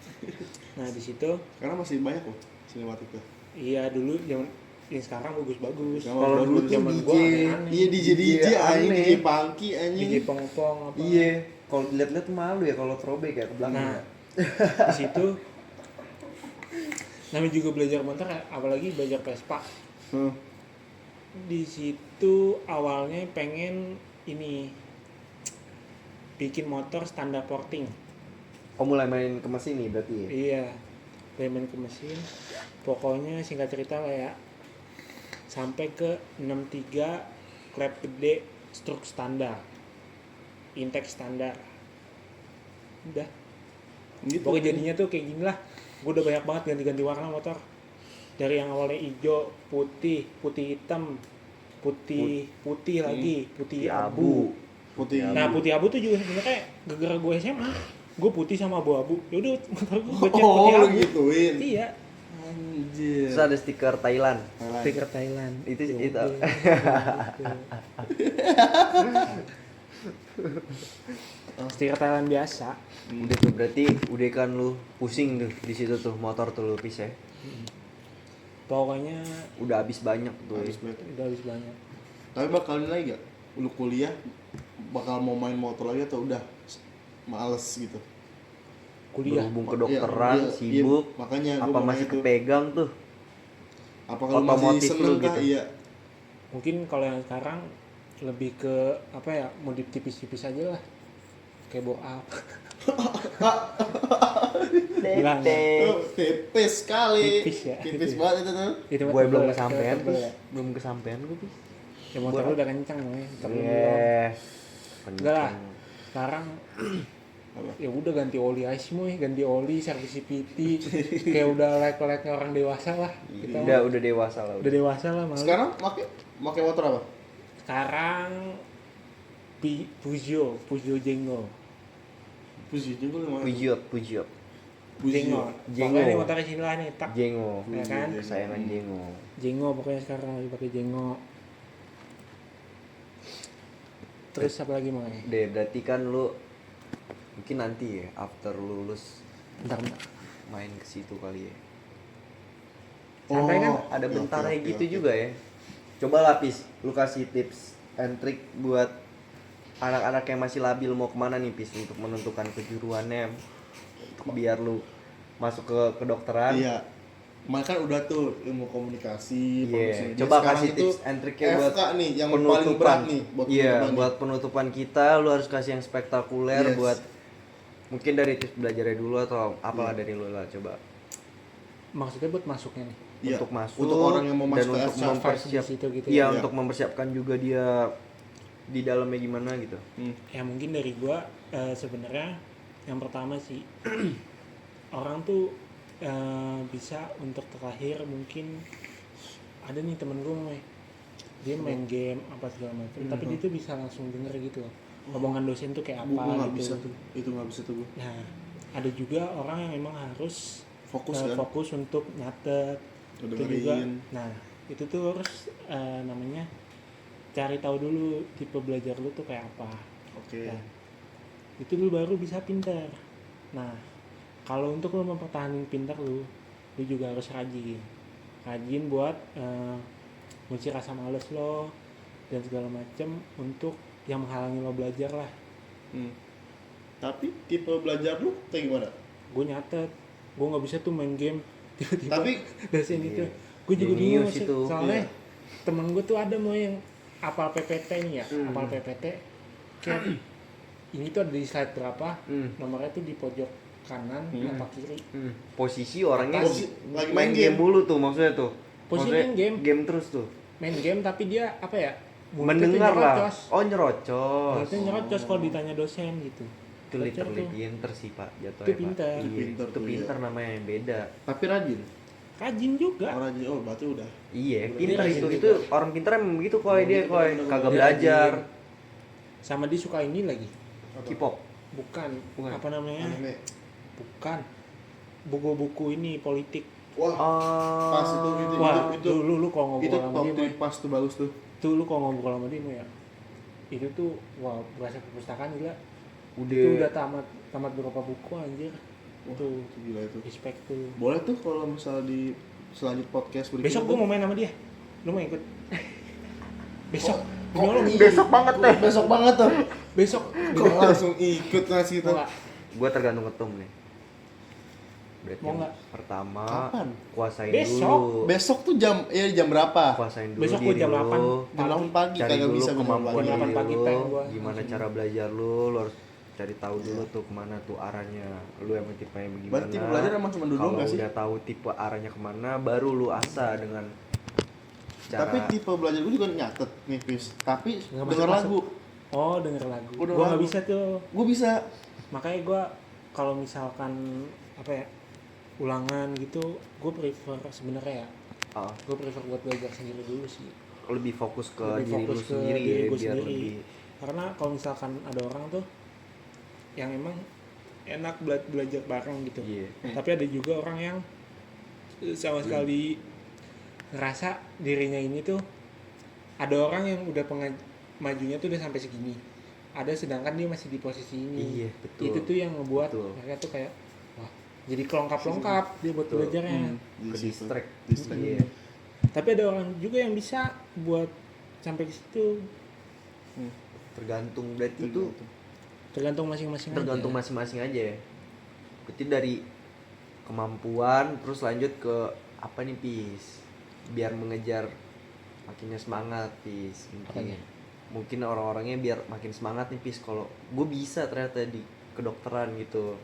Nah di situ Sekarang masih banyak loh sinematik tuh. iya dulu zaman yang sekarang bagus. Kalau dulu tuh zaman DJ, gua aneh-aneh. Iya DJ aneh. DJ Pangki anjing. DJ pong-pong apa. Iya, kalau dilihat-lihat tuh malu ya kalau throwback ya ke belakang. Nah, ya. di situ namanya juga belajar motor ya, apalagi belajar Vespa. Di situ awalnya pengen ini bikin motor standar porting. Oh mulai main ke mesin nih berarti ya? Iya, main ke mesin. Pokoknya singkat cerita lah ya, sampai ke 63 klep gede, stroke standar, intake standar. Udah. Gitu. Pokoknya jadinya tuh kayak gini lah. Gue udah banyak banget ganti-ganti warna motor. Dari yang awalnya hijau, putih hitam, putih lagi, putih abu, Putih. Nah putih abu tuh juga sebenarnya gara-gara gue SMA, gue putih sama abu-abu. Yaudah motor gue cat Oh, putih lu abu. gituin. Iya. Anjir. Terus ada stiker Thailand. Stiker Thailand. Itu. Yaudah, gitu. Stiker Thailand biasa. Udah tuh berarti udah kan lu pusing tuh di situ tuh motor tuh lu pis ya. Pokoknya Udah habis banyak tuh. Habis banget. udah habis banyak. Tapi bakal ini lagi gak? Lu kuliah bakal mau main motor lagi atau udah males gitu? Kuliah. Berhubung kedokteran, Iya, sibuk, iya, makanya gua apa mau masih itu. kepegang tuh? Apa kalau masih otomotif seneng lu kah? gitu? Iya. Mungkin kalau yang sekarang lebih ke apa ya, modif tipis-tipis aja lah. Kayak bore up. Bilang, Oh, tipis sekali. Tipis ya, Tipis tipis. banget itu tuh. itu mah Gue belum tebel, kesampean tebel tuh. ya. Belum kesampean gue pis. Ya motor lu udah kencang nih. Tapi Iya. enggak lah. Sekarang Apa? ya udah ganti oli aja semua, ganti oli, servis CVT. Kayak udah like orang dewasa lah. Kita mah Udah dewasa lah. udah dewasa lah malu. Sekarang pakai motor apa? Sekarang Peugeot Jenggo. Puji juga lu mana? Peugeot. Jenggo. Jenggo. Pokoknya ini motor Cilla nih, tak. Jengo. Ya kan? Kesayangan Jengo. Jenggo pokoknya sekarang lagi pakai Jenggo. Terus apa lagi mau? Deh, berarti kan lu mungkin nanti ya after lulus Bentar. main ke situ kali ya. Sampai kan Ada oke, bentar oke, gitu oke. juga ya. Coba lapis, lu kasih tips and trick buat anak-anak yang masih labil mau kemana nih Pis untuk menentukan kejuruannya untuk biar lu masuk ke kedokteran. Iya. Kemarin kan udah tuh ilmu komunikasi, Iya. bagus ini. Coba Sekarang kasih itu tips and tricknya buat FK nih yang paling berat nih buat Iya, penutupan nih. buat penutupan kita lu harus kasih yang spektakuler Yes. buat mungkin dari tips belajarnya dulu atau apalah Iya. dari lu lah coba. maksudnya buat masuknya nih. Iya. Untuk masuk Untuk orang yang mau dan masuk ke untuk FK mempersiap di situ gitu iya, ya. untuk mempersiapkan juga dia di dalamnya gimana gitu. Ya mungkin dari gua sebenarnya yang pertama sih orang tuh bisa untuk terakhir mungkin ada nih temen gua dia main game apa segala macam tapi dia tuh bisa langsung denger gitu loh omongan dosen tuh kayak Gua apa nggak gitu. bisa tuh. Itu nggak bisa tuh gua. Nah ada juga orang yang memang harus Fokus kan. fokus untuk nyatet itu juga. Dengerin. Nah itu tuh harus namanya cari tahu dulu tipe belajar lu tuh kayak apa. Oke. Nah, itu lu baru bisa pintar. Nah kalau untuk lu mempertahankan pintar lu juga harus rajin buat ngusir rasa males lo dan segala macem untuk yang menghalangi lo belajar lah. Tapi tipe belajar lu kayak gimana? Gue nyatet, gue nggak bisa tuh main game tiba-tiba Tapi dosen Iya. itu gue juga bingung Jenius itu. soalnya Iya. temen gue tuh ada mau yang apal PPT nih ya apal PPT kayak ini tuh ada di slide berapa nomornya tuh di pojok kanan apa kiri Posisi orangnya Posisi- lagi main main game game. mulu tuh maksudnya tuh. Posisi Maksudnya main game. Game terus tuh. main game tapi dia apa ya mulutnya tuh Mendengar lah. nyerocos. Oh, nyerocos. Mulutnya nyerocos kalau ditanya dosen gitu. Itu Bocor literally tuh. pinter sih Pak jatuhnya. Itu Pak. pinter. Iya, Itu pinter itu tuh, pinter iya. namanya yang beda. tapi rajin. Rajin juga. Orang rajin. Oh, berarti udah. Iya, Bener, pinter dia itu. rajin Itu orang pinter emang begitu koi dia Bener, koi. bener, Kagak bener. belajar. Sama dia suka ini lagi. K-pop. Bukan. Bukan. Apa namanya? Anime. Bukan. Buku-buku ini politik. Wah, pas itu Wah, itu lu kalau itu ngobrol sama top dia, 3 pas tuh bagus tuh. tuh lu kalau ngobrol sama dia ya. Itu tuh wah, berasa perpustakaan gila. Udah. Itu udah tamat berapa buku anjir. Wah, Tuh itu gila itu. respect tuh. Boleh tuh kalau misalnya di selanjut podcast berikutnya. Besok gua mau main sama dia. Lu mau ikut? Besok. Kok Besok banget deh. Besok banget tuh. Besok. Kok langsung ikut ngasih Mau tuh. nggak? Gua tergantung ketum nih. Berarti Mau yang nggak? pertama Kapan? kuasain Besok. dulu. Besok tuh jam berapa? Kuasain dulu Besok gua diri jam lu. 8 Jam 8 pagi Cari kagak dulu bisa kemampuan Jam 8 diri pagi lu, time gua. gimana Langsung. cara belajar lu harus cari tahu dulu tuh kemana tuh arahnya. Lu emang tipe yang gimana? Berarti tipe belajar emang cuma dulu Kalau nggak sih? udah tahu tipe arahnya kemana, baru lu asah dengan cara. Tapi tipe belajar gue juga nyatet nih, Fis. Tapi Nggak denger masuk-masuk. lagu. Oh, denger lagu. Udah Gua nggak lagu. bisa tuh. Gue bisa. Makanya gua kalau misalkan apa ya? Ulangan gitu, gue prefer sebenarnya ya. Ah, Gue prefer buat belajar sendiri dulu sih. lebih fokus ke Lebih diri lu fokus ke sendiri diri ya, gua biar sendiri. lebih Karena kalau misalkan ada orang tuh yang emang enak belajar bareng gitu. Iya. Tapi ada juga orang yang sama sekali ngerasa dirinya ini tuh, ada orang yang udah majunya tuh udah sampai segini. Ada sedangkan dia masih di posisi ini. Iya, betul. Itu tuh yang ngebuat Betul. mereka tuh kayak wah, jadi kelongkap-longkap dia buat Betul. belajarnya. Ke distract. Iya. Tapi ada orang juga yang bisa buat sampai ke situ. Tergantung berarti itu Tergantung masing-masing tergantung aja. masing-masing aja ya. Berarti dari kemampuan terus lanjut ke apa nih Pis, biar mengejar makinnya semangat Pis. Apanya? Mungkin orang-orangnya biar makin semangat nih Pis, kalau gue bisa ternyata di kedokteran gitu.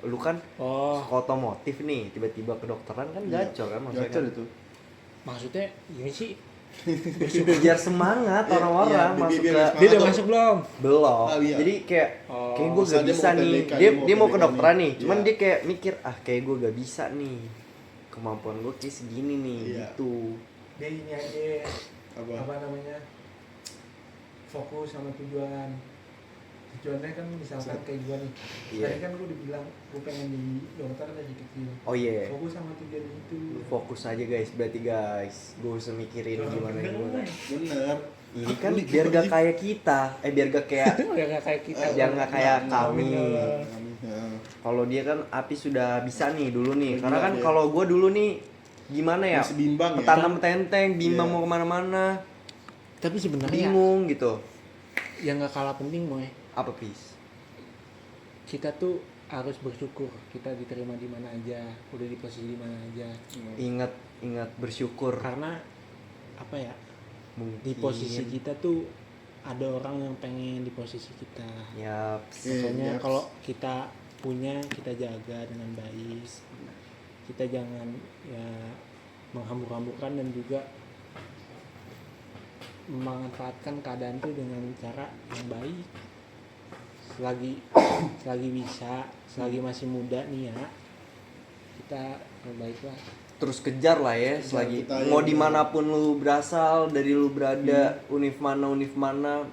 Lu kan Oh, otomotif nih, tiba-tiba kedokteran kan gacor kan maksudnya Gacor kan? itu. maksudnya gini sih, Biar semangat orang-orang iya, masuk biar ke semangat. dia udah Atau- masuk belum? belum. Ah, iya. Jadi kayak Oh, kayak gue gak misalnya dia bisa mau nih. PDK, Dia mau ke PDK dokteran nih. nih. Cuman Iya. dia kayak mikir, kayak gue gak bisa nih. Kemampuan gue kayak segini nih Iya. gitu. Dia ini aja apa namanya, fokus sama tujuan. Tujuannya kan misalkan kayak gua nih. Iya. Tadi kan gua dibilang gua pengen jadi dokter dari kecil. Oh iya. Fokus sama tujuan itu. Lu fokus aja guys, berarti guys. Gue usah mikirin gimana. Bener. Ini kan biar gak kayak kita. Biar gak kayak Biar nggak kayak kita. biar gak kayak kami. Ya. Kalau dia kan Api sudah bisa nih dulu nih. Karena Iya, kan iya. kalau gue dulu nih gimana ya? Masih bimbang ya. Tanam tenteng, bimbang Iya. mau kemana-mana, Tapi sebenarnya bingung gitu. yang nggak kalah penting Moy, Apa Pis? kita tuh harus bersyukur kita diterima di mana aja, udah di posisi di mana aja. Ingat bersyukur. Karena apa ya? Mungkin. Di posisi kita tuh ada orang yang pengen di posisi kita. Yap. Makanya Iya. kalau kita punya, kita jaga dengan baik. Kita jangan ya menghambur-hamburkan dan juga memanfaatkan keadaan itu dengan cara yang baik. Selagi bisa, selagi masih muda nih ya, kita baiklah. Terus kejar lah ya, Kejar selagi kita, mau ya, dimanapun lu berasal, dari lu berada, univ mana,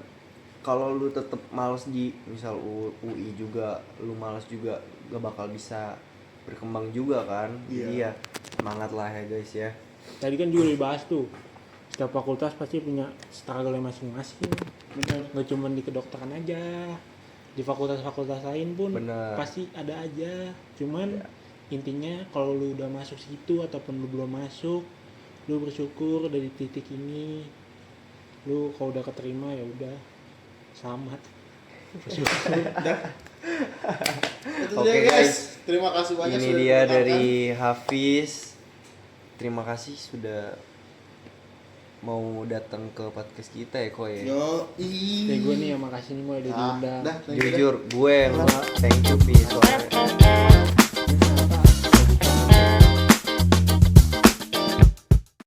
kalau lu tetap males di misal UI juga, lu males juga gak bakal bisa berkembang juga kan. Jadi Iya. ya semangat lah ya guys ya. Tadi kan juga dibahas tuh, setiap fakultas pasti punya struggle masing-masing. Bener. Nggak cuma di kedokteran aja, di fakultas-fakultas lain pun Bener. pasti ada aja. Cuman intinya kalau lu udah masuk situ ataupun lu belum masuk, lu bersyukur dari titik ini. Lu kalau udah keterima ya udah, selamat. Bersyukur. Itu Oke, dia, guys. Terima kasih banyak Ini sudah dia mendengarkan. dari Hafiz. Terima kasih sudah mau datang ke podcast kita ya Koy. Yo, Ya gue nih yang makasih nih mau udah diundang. dah, thank you, dah. Jujur gue yang thank you Pi soalnya